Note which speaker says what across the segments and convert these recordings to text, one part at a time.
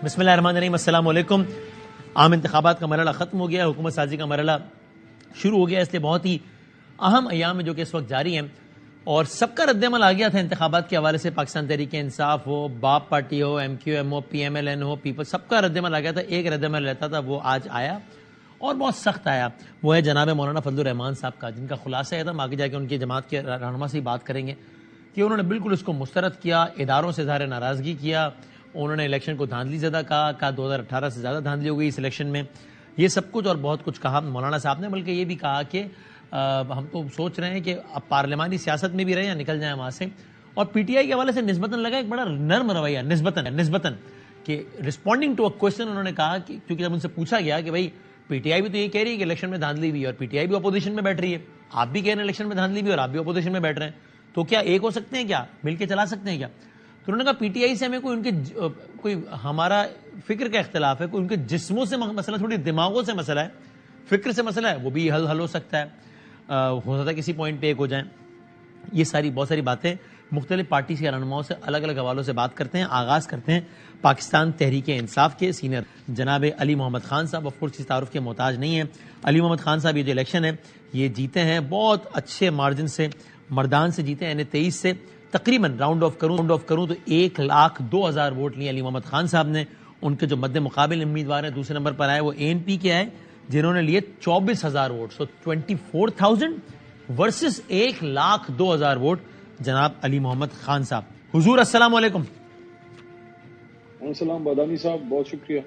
Speaker 1: بسم اللہ الرحمن الرحیم. السلام علیکم. عام انتخابات کا مرحلہ ختم ہو گیا, حکومت سازی کا مرحلہ شروع ہو گیا, اس لیے بہت ہی اہم ایام میں جو کہ اس وقت جاری ہیں اور سب کا رد عمل آ گیا تھا انتخابات کے حوالے سے. پاکستان تحریک انصاف ہو, باپ پارٹی ہو, ایم کیو ایم ہو, پی ایم ایل این ہو, پیپل, سب کا رد عمل آ گیا تھا. ایک رد عمل رہتا تھا, وہ آج آیا اور بہت سخت آیا. وہ ہے جناب مولانا فضل الرحمان صاحب کا, جن کا خلاصہ ہے تھا. ہم آگے جا کے ان کی جماعت کے رہنما سے ہی بات کریں گے کہ انہوں نے بالکل اس کو مسترد کیا, اداروں سے اظہار ناراضگی کیا, انہوں نے الیکشن کو دھاندلی زدہ کہا 2018 سے زیادہ دھاندلی ہو گئی اس الیکشن میں. یہ سب کچھ اور بہت کچھ کہا مولانا صاحب نے, بلکہ یہ بھی کہا کہ ہم تو سوچ رہے ہیں کہ اب پارلیمانی سیاست میں بھی رہیں یا نکل جائیں وہاں سے. اور پی ٹی آئی کے حوالے سے نسبتاً لگا ایک بڑا نرم رویہ, نسبتاً کہ رسپونڈنگ ٹو اے کوشچن انہوں نے کہا کہ کیونکہ جب ان سے پوچھا گیا کہ بھائی پی ٹی آئی بھی تو یہ کہہ رہی ہے کہ الیکشن میں دھاندلی بھی, اور پی ٹی آئی بھی اپوزیشن میں بیٹھ رہی ہے, آپ بھی کہہ رہے ہیں الیکشن میں دھاندلی بھی اور آپ بھی اپوزیشن میں بیٹھ رہے ہیں, تو کیا ایک ہو سکتے ہیں, کیا مل کے چلا سکتے ہیں کیا؟ تو انہوں نے کہا پی ٹی آئی سے ہمیں کوئی ہمارا فکر کا اختلاف ہے, کوئی ان کے جسموں سے مسئلہ, تھوڑی دماغوں سے مسئلہ ہے, فکر سے مسئلہ ہے, وہ بھی حل ہو سکتا ہے, ہو سکتا ہے کسی پوائنٹ پہ ایک ہو جائیں. یہ ساری بہت ساری باتیں مختلف پارٹی کے رہنماؤں سے الگ الگ حوالوں سے بات کرتے ہیں. آغاز کرتے ہیں پاکستان تحریک انصاف کے سینئر جناب علی محمد خان صاحب. آف کورس کسی تعارف کے محتاج نہیں ہیں. علی محمد خان صاحب یہ جو الیکشن ہے یہ جیتے ہیں بہت اچھے مارجن سے, مردان سے جیتے ہیں, N23 سے. تقریباً راؤنڈ آف کروں تو 1,02,000 ووٹ لیے علی محمد خان صاحب نے. ان کے جو مد مقابل امیدوار ہیں دوسرے نمبر پر آئے وہ ANP کے آئے, جنہوں نے لیے 24,000 ووٹ. سو 24,000 ورسز 1,02,000 ووٹ جناب علی محمد خان صاحب. حضور السلام علیکم.
Speaker 2: السلام بادامی صاحب, بہت شکریہ.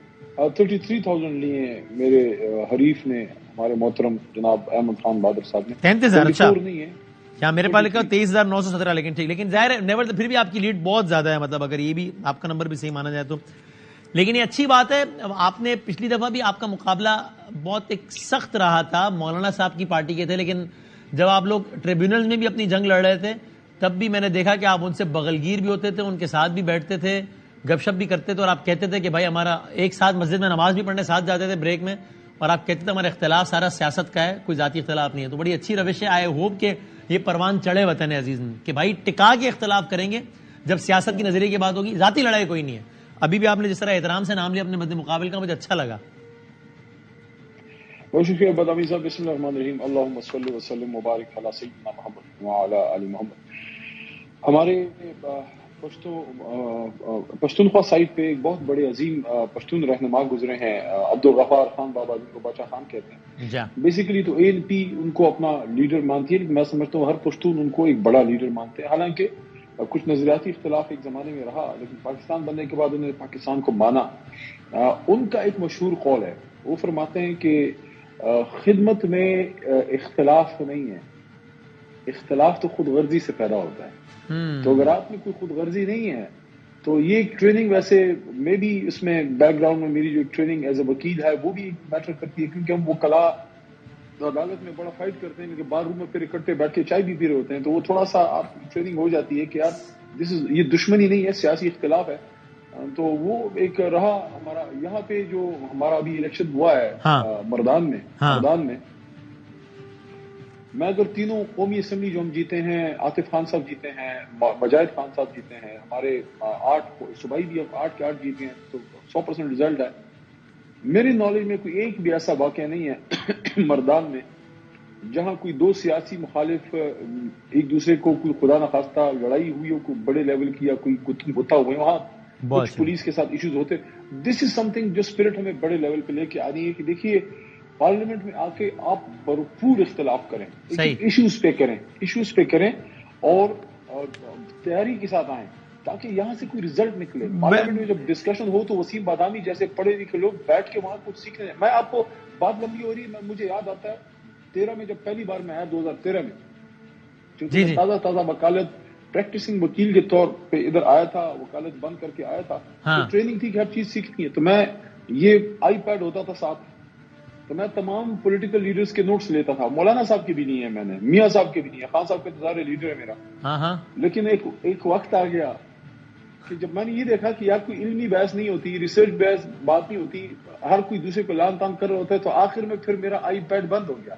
Speaker 2: 33,000 لیے ہیں میرے حریف نے, ہمارے محترم جناب احمد خان بہادر صاحب نے.
Speaker 1: 33,000 اچھا
Speaker 2: نہیں ہے
Speaker 1: یہاں میرے پاس لکھا 23,917, لیکن ٹھیک, لیکن ظاہر نیور پھر بھی آپ کی لیڈ بہت زیادہ ہے, مطلب اگر یہ بھی آپ کا نمبر بھی صحیح مانا جائے تو. لیکن یہ اچھی بات ہے. آپ نے پچھلی دفعہ بھی آپ کا مقابلہ بہت ایک سخت رہا تھا, مولانا صاحب کی پارٹی کے تھے, لیکن جب آپ لوگ ٹریبیونلز میں بھی اپنی جنگ لڑ رہے تھے تب بھی میں نے دیکھا کہ آپ ان سے بغلگیر بھی ہوتے تھے, ان کے ساتھ بھی بیٹھتے تھے, گپ شپ بھی کرتے تھے, اور آپ کہتے تھے کہ بھائی ہمارا ایک ساتھ مسجد میں نماز بھی پڑھنے ساتھ جاتے تھے بریک میں, اور آپ کہتے تھے ہمارا اختلاف سارا سیاست کا ہے, کوئی ذاتی اختلاف نہیں ہے. تو بڑی اچھی روش ہے. آئی ہوپ کہ یہ پروان چڑھے وطن عزیز میں کہ بھائی ٹکا کے اختلاف کریں گے جب سیاست کی نظریے کی بات ہوگی, ذاتی لڑائی کوئی نہیں ہے. ابھی بھی آپ نے جس طرح احترام سے نام لیا اپنے مد مقابل کا, مجھے اچھا لگا.
Speaker 2: بہت شکریہ بادامی صاحب. بسم اللہ الرحمن الرحیم. اللہم صلی وسلم مبارک علی سیدنا محمد وعلی آل محمد. ہمارے پشتونخوا سائٹ پہ ایک بہت بڑے عظیم پشتون رہنما گزرے ہیں, عبدالغفار خان بابا, جن کو باچا خان کہتے ہیں. بیسیکلی تو ANP ان کو اپنا لیڈر مانتی ہے, لیکن میں سمجھتا ہوں ہر پشتون ان کو ایک بڑا لیڈر مانتے ہیں. حالانکہ کچھ نظریاتی اختلاف ایک زمانے میں رہا, لیکن پاکستان بننے کے بعد انہوں نے پاکستان کو مانا. ان کا ایک مشہور قول ہے, وہ فرماتے ہیں کہ خدمت میں اختلاف نہیں ہے, اختلاف تو خود غرضی سے پیدا ہوتا ہے. تو اگر آپ میں کوئی خود غرضی نہیں ہے تو یہ ایک ٹریننگ, ویسے میں بھی اس میں بیک گراؤنڈ میں میری جو ٹریننگ ایز اے وکیل ہے وہ بھی میٹر کرتی ہے, کیونکہ ہم وہ کلا عدالت میں بڑا فائٹ کرتے ہیں, لیکن بار روم میں پھر اکٹھے بیٹھ کے چائے بھی پی رہے ہوتے ہیں, تو وہ تھوڑا سا آپ ٹریننگ ہو جاتی ہے کہ یار یہ دشمنی نہیں ہے, سیاسی اختلاف ہے. تو وہ ایک رہا ہمارا. یہاں پہ جو ہمارا ابھی الیکشن ہوا ہے مردان میں, میں اگر تینوں قومی اسمبلی جو ہم جیتے ہیں, عاطف خان صاحب جیتے ہیں, مجاہد خان صاحب جیتے ہیں, ہمارے 8 صوبائی بھی 8 کے 8 جیتے ہیں, تو 100% رزلٹ ہے. میری نالج میں کوئی ایک بھی ایسا واقعہ نہیں ہے مردان میں جہاں کوئی دو سیاسی مخالف ایک دوسرے کو کوئی خدا نخواستہ لڑائی ہوئی ہو, کوئی بڑے لیول کی یا کوئی گتم ہوتا ہوئے, وہاں کچھ پولیس کے ساتھ ایشوز ہوتے. دس از سم تھنگ جو اسپرٹ ہمیں بڑے لیول پہ لے کے آ رہی ہے کہ دیکھیے پارلیمنٹ میں آ کے آپ بھرپور اختلاف کریں, ایشوز پہ کریں اور تیاری کے ساتھ آئیں تاکہ یہاں سے کوئی رزلٹ نکلے. پارلیمنٹ میں جب ڈسکشن ہو تو وسیم بادامی جیسے پڑھے لکھے لوگ بیٹھ کے وہاں کچھ سیکھنے. میں آپ کو بات لمبی ہو رہی ہے, مجھے یاد آتا ہے 13 میں جب پہلی بار میں آیا 2013 میں, تازہ وکالت پریکٹسنگ وکیل کے طور پہ ادھر آیا تھا, وکالت بند کر کے آیا تھا, تو ٹریننگ تھی کہ ہر چیز سیکھنی ہے. تو میں یہ آئی پیڈ ہوتا تھا ساتھ, تو میں تمام پولیٹیکل لیڈرز کے نوٹس لیتا تھا. مولانا صاحب کے بھی نہیں ہے, میں نے میاں صاحب کے بھی نہیں ہے, خان صاحب کا انتظار لیڈر ہے میرا. لیکن ایک وقت آ گیا کہ جب میں نے یہ دیکھا کہ یار کوئی علمی بحث نہیں ہوتی, ریسرچ بحث بات نہیں ہوتی, ہر کوئی دوسرے کو لان تان کر رہا ہوتا ہے, تو آخر میں پھر میرا آئی پیڈ بند ہو گیا.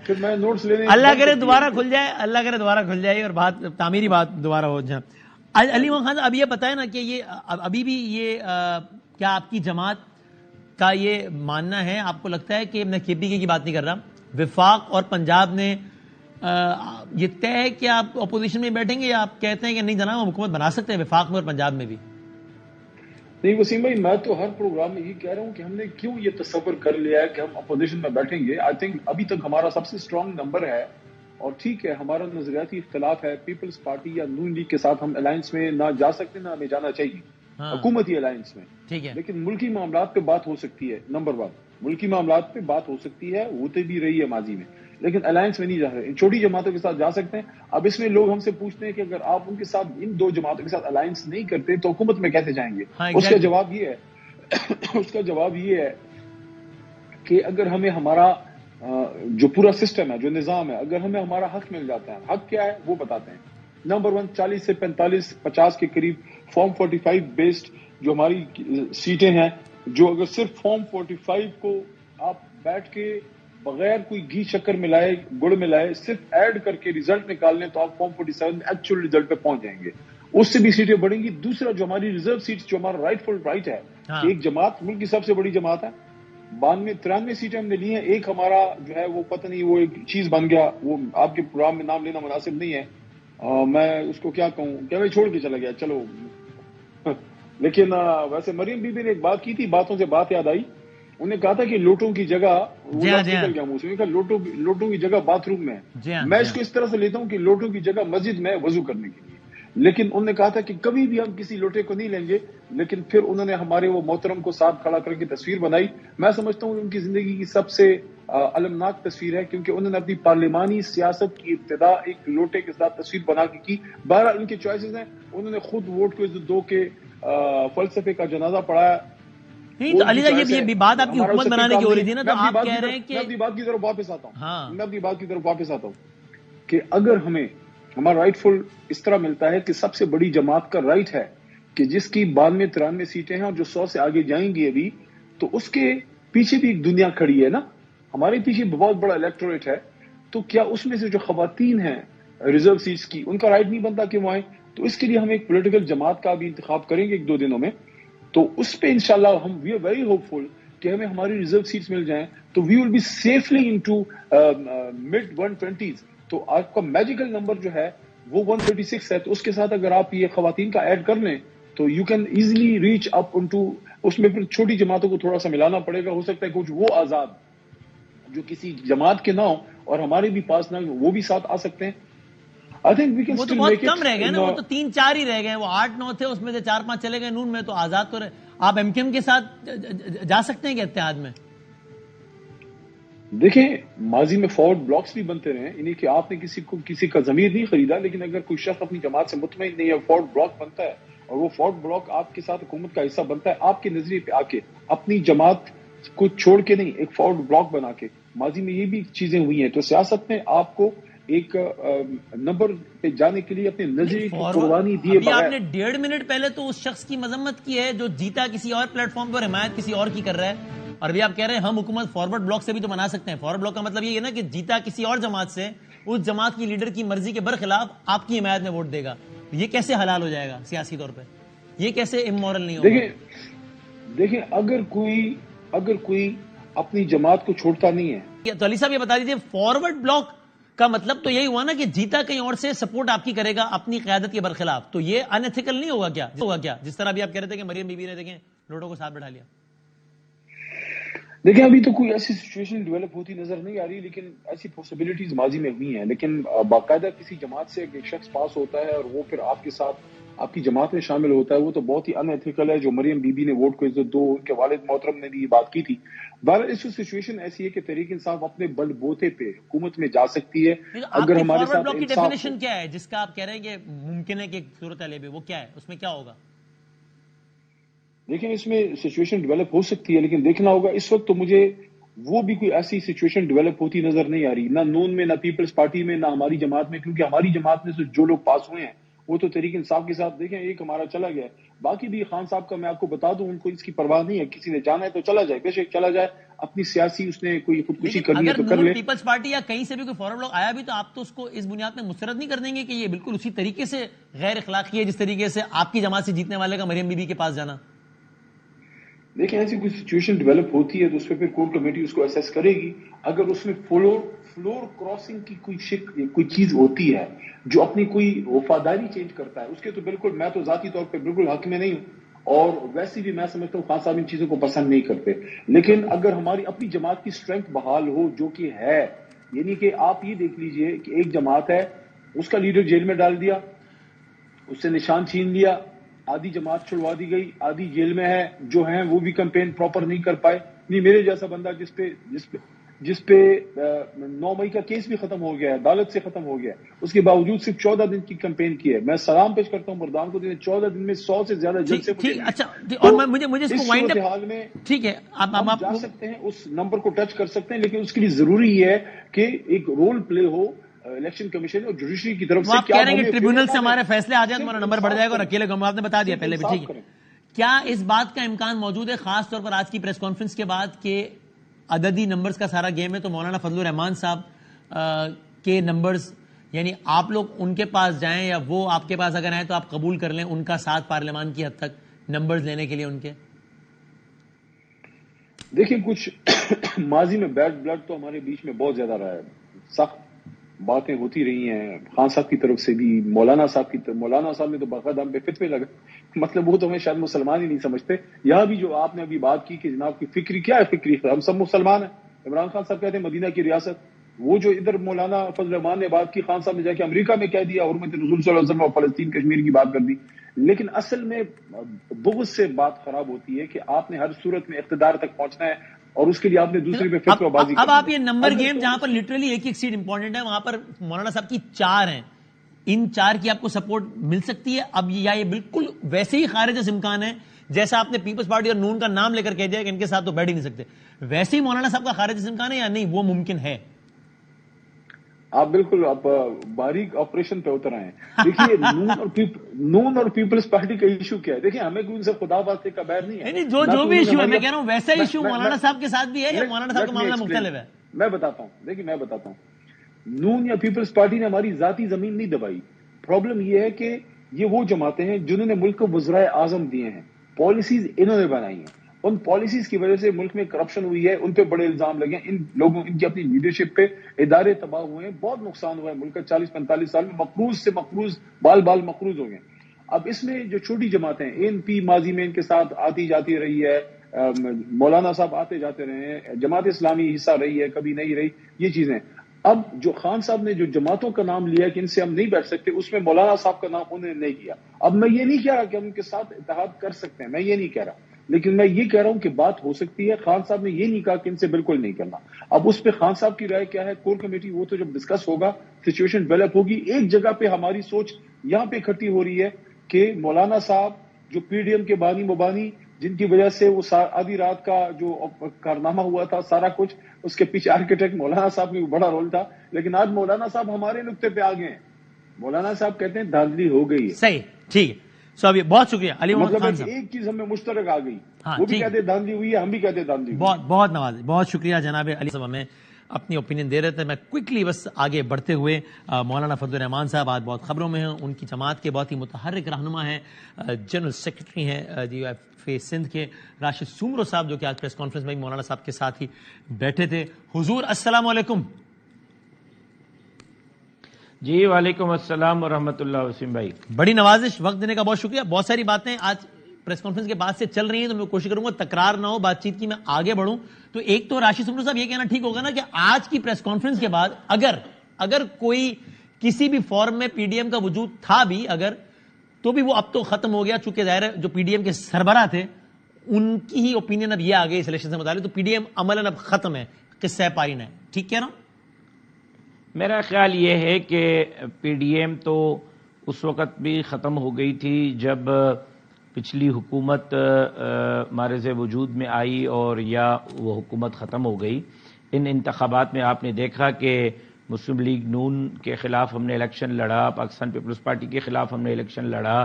Speaker 2: پھر میں نوٹس لینے,
Speaker 1: اللہ کرے دوبارہ کھل جائے, اللہ کرے دوبارہ کھل جائے اور بات تعمیری بات دوبارہ ہو جائے. علی محمد خان اب یہ بتائیں نا کہ یہ ابھی بھی یہ کیا آپ کی جماعت کا یہ ماننا ہے، آپ کو لگتا ہے کہ میں کے پی کے کی بات نہیں کر رہا، وفاق اور پنجاب نے یہ طے ہے کہ آپ اپوزیشن میں بیٹھیں گے، یا آپ کہتے ہیں کہ نہیں جناب ہم حکومت بنا سکتے ہیں وفاق میں اور پنجاب میں بھی؟
Speaker 2: نہیں وسیم بھائی، میں تو ہر پروگرام میں یہ کہہ رہا ہوں کہ ہم نے کیوں یہ تصور کر لیا ہے کہ ہم اپوزیشن میں بیٹھیں گے. آئی تھنک ابھی تک ہمارا سب سے اسٹرانگ نمبر ہے، اور ٹھیک ہے ہمارا نظریاتی اختلاف ہے، پیپلز پارٹی یا نون لیگ کے ساتھ ہم الائنس میں نہ جا سکتے نہ ہمیں جانا چاہیے حکومتی الائنس میں،
Speaker 1: ٹھیک ہے،
Speaker 2: لیکن ملکی معاملات پہ بات ہو سکتی ہے. نمبر 1 ملکی معاملات پہ بات ہو سکتی ہے، ہوتے بھی رہی ہے ماضی میں، لیکن الائنس میں نہیں جا سکتے. ان چھوٹی جماعتوں کے ساتھ جا سکتے ہیں. اب اس میں لوگ ہم سے پوچھتے ہیں کہ اگر آپ ان کے ساتھ ان 2 جماعتوں کے ساتھ الائنس نہیں کرتے تو حکومت میں کیسے جائیں گے؟ اس کا جواب یہ ہے کہ اگر ہمیں ہمارا جو پورا سسٹم ہے، جو نظام ہے، اگر ہمیں ہمارا حق مل جاتا ہے، حق کیا ہے وہ بتاتے ہیں. نمبر 1 40 سے 45 50 کے قریب فارم 45 بیسڈ جو ہماری سیٹیں ہیں، جو اگر صرف فارم 45 کو آپ بیٹھ کے بغیر کوئی گھی شکر ملائے گڑ ملائے صرف ایڈ کر کے ریزلٹ نکال لیں تو آپ فارم 47 میں ایکچوئل ریزلٹ پہ پہنچ جائیں گے. اس سے بھی سیٹیں بڑھیں گی. دوسرا جو ہماری ریزرو سیٹس، جو ہمارا رائٹ فل رائٹ ہے کہ ایک جماعت ملک کی سب سے بڑی جماعت ہے، 93 سیٹیں ہم نے لی ہیں. ایک ہمارا جو ہے وہ پتہ نہیں وہ ایک چیز بن گیا، وہ آپ کے پروگرام میں نام لینا مناسب نہیں ہے، میں اس کو کیا کہوں، کیا میں چھوڑ کے چلا گیا چلو. لیکن ویسے مریم بی بی نے ایک بات کی تھی، باتوں سے بات یاد آئی. انہوں نے کہا تھا کہ لوٹوں کی جگہ نکل گیا منہ سے، انہوں نے کہا لوٹوں کی جگہ باتھ روم میں ہے. میں اس کو اس طرح سے لیتا ہوں کہ لوٹوں کی جگہ مسجد میں وضو کرنے کے لیے. لیکن انہوں نے کہا تھا کہ کبھی بھی ہم کسی لوٹے کو نہیں لیں گے. لیکن پھر انہوں نے ہمارے وہ محترم کو ساتھ کھڑا کر کے تصویر بنائی. میں سمجھتا ہوں ان کی زندگی کی سب سے المناک تصویر ہے، کیونکہ انہوں نے اپنی پارلیمانی سیاست کی ابتدا ایک لوٹے کے ساتھ تصویر بنا کے کی. بہرحال ان کے چوائسز ہیں. انہوں نے خود ووٹ کو عزت دو کے فلسفے کا جنازہ پڑھایا.
Speaker 1: نہیں تو علی صاحب یہ بات آپ کی حکومت بنانے کی ہو رہی تھی نا، تو آپ کہہ رہے ہیں کہ
Speaker 2: میں اپنی بات کی طرف واپس آتا ہوں کہ اگر ہمیں ہمارا رائٹ فل اس طرح ملتا ہے کہ سب سے بڑی جماعت کا رائٹ ہے کہ جس کی 92-93 سیٹیں ہیں اور جو 100 سے آگے جائیں گی ابھی، تو اس کے پیچھے بھی ایک دنیا کھڑی ہے نا. ہمارے پیچھے بہت بڑا الیکٹوریٹ ہے. تو کیا اس میں سے جو خواتین ہیں ریزرو سیٹس کی، ان کا رائٹ نہیں بنتا کہ وہ آئیں؟ تو اس کے لیے ہم ایک پولیٹیکل جماعت کا بھی انتخاب کریں گے 1-2 دنوں میں. تو اس پہ انشاءاللہ ہم we are very hopeful کہ ہمیں ہماری ریزرو سیٹس مل جائیں تو we will be safely into mid 120s. تو آپ کا میجیکل نمبر جو ہے وہ 136 ہے. تو اس کے ساتھ اگر آپ یہ خواتین کا ایڈ کر لیں تو you can easily reach up into. اس میں پھر چھوٹی جماعتوں کو تھوڑا سا ملانا پڑے گا. ہو سکتا ہے کچھ وہ آزاد جو کسی جماعت کے نہ ہو اور ہمارے بھی پاس نہ ہو وہ بھی ساتھ آ سکتے ہیں. I think we can
Speaker 1: وہ تو
Speaker 2: still
Speaker 1: بہت
Speaker 2: make it
Speaker 1: کم رہ گئے نا، وہ تو 3-4 ہی رہ گئے. وہ 8-9 تھے، اس میں سے 4-5 چلے گئے نون میں. تو آزاد تو آپ ایم کیو ایم کے ساتھ جا سکتے ہیں کہ اتحاد میں؟
Speaker 2: دیکھیں ماضی میں فارورڈ بلاکس بھی بنتے رہے، یعنی کہ آپ نے کسی کا ضمیر نہیں خریدا، لیکن اگر کوئی شخص اپنی جماعت سے مطمئن نہیں ہے، فارورڈ بلاک بنتا ہے اور وہ فارورڈ بلاک آپ کے ساتھ حکومت کا حصہ بنتا ہے. آپ کے نظریے پہ آ کے اپنی جماعت کو چھوڑ کے نہیں، ایک فارورڈ بلاک بنا کے. ماضی میں یہ بھی چیزیں ہوئی ہیں. تو سیاست میں آپ کو ایک نمبر پہ جانے کے لیے اپنے نظریے کی قربانی دیے
Speaker 1: بغیر. آپ نے 1.5 منٹ پہلے تو اس شخص کی مذمت کی ہے جو جیتا کسی اور پلیٹ فارم پہ اور حمایت کسی اور کی کر رہا ہے، اور ابھی آپ کہہ رہے ہیں ہم حکومت فارورڈ بلاک سے بھی تو بنا سکتے ہیں. فارورڈ بلاک کا مطلب یہ ہے نا کہ جیتا کسی اور جماعت سے، اس جماعت کی لیڈر کی مرضی کے برخلاف آپ کی حمایت میں ووٹ دے گا. یہ کیسے حلال ہو جائے گا سیاسی طور پہ؟ یہ کیسے امورل نہیں ہوگا؟
Speaker 2: دیکھیں اگر کوئی اپنی جماعت کو چھوڑتا نہیں ہے
Speaker 1: تو علی صاحب یہ بتا دیجیے، فارورڈ بلاک کا مطلب تو یہی ہوا نا کہ جیتا کہیں اور سے سپورٹ آپ کی کرے گا اپنی قیادت کے برخلاف. تو یہ ان ایتھیکل نہیں ہوگا کیا؟ جس طرح ابھی آپ کہہ رہے تھے کہ مریم بی بی نے دیکھیں لوٹوں کو ساتھ بٹھا لیا.
Speaker 2: دیکھیں ابھی تو کوئی ایسی سچویشن ڈیولپ ہوتی نظر نہیں آ رہی، لیکن ایسی پاسبلٹیز ماضی میں ہوئی ہیں. لیکن باقاعدہ کسی جماعت سے ایک شخص پاس ہوتا ہے اور وہ پھر آپ کے ساتھ آپ کی جماعت میں شامل ہوتا ہے، وہ تو بہت ہی ان ایتھیکل ہے. جو مریم بی بی نے ووٹ کو عزت دو، ان کے والد محترم نے بھی یہ بات کی تھی. بہرحال اس سچویشن ایسی ہے کہ تحریک انصاف اپنے بل بوتے پہ حکومت میں جا سکتی ہے اگر ہمارے ساتھ
Speaker 1: کی ڈیفینیشن کیا ہے جس کا آپ کہہ رہے ہیں کہ ممکن ہے کہ صورت حال بھی وہ کیا ہے، اس میں کیا ہوگا؟
Speaker 2: دیکھیں اس میں سچویشن ڈیولپ ہو سکتی ہے، لیکن دیکھنا ہوگا. اس وقت تو مجھے وہ بھی کوئی ایسی سچویشن ڈیولپ ہوتی نظر نہیں آ رہی، نہ نون میں، نہ پیپلز پارٹی میں، نہ ہماری جماعت میں. کیونکہ ہماری جماعت میں سے جو لوگ پاس ہوئے ہیں وہ تو تحریک انصاف کے ساتھ دیکھیں ایک ہمارا چلا گیا ہے. باقی بھی خان صاحب کا میں آپ کو بتا دوں ان کو اس کی پرواہ نہیں ہے, کسی نے جانا ہے تو چلا جائے, بے شک چلا جائے, اپنی سیاسی اس نے کوئی خودکشی کرنی ہے تو کر لے.
Speaker 1: پیپلز پارٹی یا کہیں سے بھی کوئی فارورڈ لوگ آیا بھی تو آپ تو اس کو اس بنیاد میں مسترد نہیں کر دیں گے کہ یہ بالکل اسی طریقے سے غیر اخلاقی ہے جس طریقے سے آپ کی جماعت سے جیتنے والے کا مریم بی بی کے پاس جانا؟
Speaker 2: دیکھیں ایسی کوئی سچویشن ڈیولپ ہوتی ہے تو اس پہ پھر کور کمیٹی اس کو اسیس کرے گی. اگر اس میں فلور کراسنگ کی کوئی چیز ہوتی ہے جو اپنی کوئی وفاداری چینج کرتا ہے اس کے تو بالکل میں تو ذاتی طور پہ بالکل حق میں نہیں ہوں, اور ویسے بھی میں سمجھتا ہوں خان صاحب ان چیزوں کو پسند نہیں کرتے. لیکن اگر ہماری اپنی جماعت کی اسٹرینتھ بحال ہو جو کہ ہے, یعنی کہ آپ یہ دیکھ لیجئے کہ ایک جماعت ہے اس کا لیڈر جیل میں ڈال دیا, اس سے نشان چھین لیا, آدھی جماعت چھڑوا دی گئی, آدھی جیل میں ہے, جو ہیں وہ بھی کمپین پراپر نہیں کر پائے. نہیں میرے جیسا بندہ جس پہ 9 مئی کا کیس بھی ختم ہو گیا ہے, عدالت سے ختم ہو گیا ہے, اس کے باوجود صرف 14 دن کی کمپین کی ہے. میں سلام پیش کرتا ہوں مردان کو, 14 دن میں 100 سے زیادہ جج سے
Speaker 1: اچھا, اور مجھے اس کو وائنڈ
Speaker 2: حال میں
Speaker 1: ٹھیک ہے
Speaker 2: ہم جا سکتے ہیں, اس نمبر کو ٹچ کر سکتے ہیں, لیکن اس کے لیے ضروری ہے کہ ایک رول پلے ہو الیکشن کمیشن اور جوڈیشری کی طرف سے.
Speaker 1: آپ کہہ رہے ہیں کہ ٹریبیونل سے ہمارے فیصلے آ جائیں تو ہمارا نمبر بڑھ جائے گا, اور اکیلے گمراہ نے بتا دیا پہلے بھی. ٹھیک ہے, کیا اس بات کا امکان موجود ہے خاص طور پر آج کی پریس کانفرنس کے بعد کہ عددی نمبرز کا سارا گیم ہے تو مولانا فضل الرحمان صاحب کے نمبرز, یعنی آپ لوگ ان کے پاس جائیں یا وہ آپ کے پاس اگر آئیں تو آپ قبول کر لیں ان کا ساتھ پارلیمان کی حد تک نمبرز لینے کے لیے ان کے؟
Speaker 2: دیکھیں کچھ ماضی میں بیڈ بلڈ تو ہمارے بیچ میں بہت زیادہ رہا ہے, سخت باتیں ہوتی رہی ہیں خان صاحب کی طرف سے بھی, مولانا صاحب نے تو باقاعدہ ہم پہ فتوے لگے, مطلب وہ تو ہمیں شاید مسلمان ہی نہیں سمجھتے. یہاں بھی جو آپ نے ابھی بات کی کہ جناب کی فکری کیا ہے, فکری ہم سب مسلمان ہیں. عمران خان صاحب کہتے ہیں مدینہ کی ریاست, وہ جو ادھر مولانا فضل الرحمان نے بات کی, خان صاحب نے جا کے امریکہ میں کہہ دیا, حرمت رسول صلی اللہ علیہ وسلم اور فلسطین کشمیر کی بات کر دی. لیکن اصل میں بغض سے بات خراب ہوتی ہے کہ آپ نے ہر صورت میں اقتدار تک پہنچنا ہے اور اس کے لیے آپ نے دوسری پہ فتوہ بازی.
Speaker 1: اب آپ یہ نمبر گیم جہاں پر لٹرلی ایک سیٹ امپورٹنٹ ہے, وہاں پر مولانا صاحب کی 4 ہیں, ان 4 کی آپ کو سپورٹ مل سکتی ہے اب, یا یہ بالکل ویسے ہی خارج از امکان ہے جیسا آپ نے پیپلز پارٹی اور نون کا نام لے کر کہہ دیا کہ ان کے ساتھ تو بیٹھ ہی نہیں سکتے, ویسے ہی مولانا صاحب کا خارج از امکان ہے یا نہیں, وہ ممکن ہے؟
Speaker 2: آپ بالکل آپ باریک آپریشن پہ اتر آئے ہیں. دیکھیے نون اور پیپلز پارٹی کا ایشو کیا ہے, دیکھیں ہمیں کوئی ان سے خدا بات کا بیر نہیں ہے.
Speaker 1: جو بھی ایشو ہے میں کہہ رہا ہوں ویسا ایشو مولانا صاحب کے ساتھ بھی ہے یا مولانا صاحب کا معاملہ مختلف ہے؟
Speaker 2: میں بتاتا ہوں, نون یا پیپلز پارٹی نے ہماری ذاتی زمین نہیں دبائی. پرابلم یہ ہے کہ یہ وہ جماعتیں ہیں جنہوں نے ملک کو وزرائے اعظم دیے ہیں, پالیسیز انہوں نے بنائی ہیں, ان پالیسیز کی وجہ سے ملک میں کرپشن ہوئی ہے, ان پہ بڑے الزام لگے ہیں, ان کی اپنی لیڈرشپ پہ ادارے تباہ ہوئے ہیں, بہت نقصان ہوا ہے ملک کا. 40-45 سال میں مقروض سے بال مقروض ہو گئے. اب اس میں جو چھوٹی جماعتیں ANP ماضی میں ان کے ساتھ آتی جاتی رہی ہے, مولانا صاحب آتے جاتے رہے ہیں, جماعت اسلامی حصہ رہی ہے, کبھی نہیں رہی, یہ چیزیں. اب جو خان صاحب نے جو جماعتوں کا نام لیا کہ ان سے ہم نہیں بیٹھ سکتے, اس میں مولانا صاحب کا نام انہوں نے نہیں کیا. اب میں یہ نہیں کہہ رہا کہ ہم ان کے ساتھ اتحاد کر سکتے ہیں, میں یہ نہیں کہہ رہا, لیکن میں یہ کہہ رہا ہوں کہ بات ہو سکتی ہے. خان صاحب نے یہ نہیں کہا کہ ان سے بالکل نہیں کرنا. اب اس پہ خان صاحب کی رائے کیا ہے, کور کمیٹی, وہ تو جب ڈسکس ہوگا, سچویشن ڈیولپ ہوگی. ایک جگہ پہ ہماری سوچ یہاں پہ اکٹھی ہو رہی ہے کہ مولانا صاحب جو PDM کے بانی مبانی, جن کی وجہ سے وہ آدھی رات کا جو کارنامہ ہوا تھا سارا کچھ, اس کے پیچھے آرکیٹیکٹ مولانا صاحب کا بڑا رول تھا. لیکن آج مولانا صاحب ہمارے نقطے پہ آ گئے ہیں. مولانا صاحب کہتے ہیں دھاندلی ہو گئی ہے.
Speaker 1: صحیح, ٹھیک ہے. ابھی بہت شکریہ علی محمد خان صاحب.
Speaker 2: ایک چیز ہمیں مشترک آ گئی, وہ بھی کہتے ہیں دھاندلی ہوئی ہے, ہم بھی کہتے ہیں دھاندلی ہوئی ہے.
Speaker 1: بہت نواز, بہت شکریہ جناب علی صاحب, ہمیں اپنی اوپینین دے رہے تھے. میں کوئکلی بس آگے بڑھتے ہوئے, مولانا فضل الرحمان صاحب آج بہت خبروں میں ہیں, ان کی جماعت کے بہت ہی متحرک رہنما ہیں, جنرل سیکرٹری ہیں DUF سندھ کے. راشد سومرو صاحب جو کہ آج پریس کانفرنس میں مولانا صاحب کے ساتھ ہی بیٹھے تھے. حضور السلام علیکم.
Speaker 3: جی وعلیکم السلام ورحمۃ اللہ. وسیم بھائی
Speaker 1: بڑی نوازش, وقت دینے کا بہت شکریہ. بہت ساری باتیں آج پریس کانفرنس کے بعد سے چل رہی ہیں, تو میں کوشش کروں گا تکرار نہ ہو بات چیت کی, میں آگے بڑھوں. تو ایک تو راشد سومرو صاحب یہ کہنا ٹھیک ہوگا نا کہ آج کی پریس کانفرنس کے بعد اگر کوئی کسی بھی فارم میں PDM کا وجود تھا بھی اگر, تو بھی وہ اب تو ختم ہو گیا, چونکہ ظاہر ہے جو PDM کے سربراہ تھے ان کی ہی اوپینین اب یہ آ گئی اس الیکشن سے متعلق, تو PDM عملاً اب ختم ہے, قصہ پارین ہے. ٹھیک کہہ رہا ہوں؟ میرا
Speaker 3: خیال یہ ہے کہ PDM تو اس وقت بھی ختم ہو گئی تھی جب پچھلی حکومت معرض وجود میں آئی اور یا وہ حکومت ختم ہو گئی. ان انتخابات میں آپ نے دیکھا کہ مسلم لیگ نون کے خلاف ہم نے الیکشن لڑا، پاکستان پیپلز پارٹی کے خلاف ہم نے الیکشن لڑا،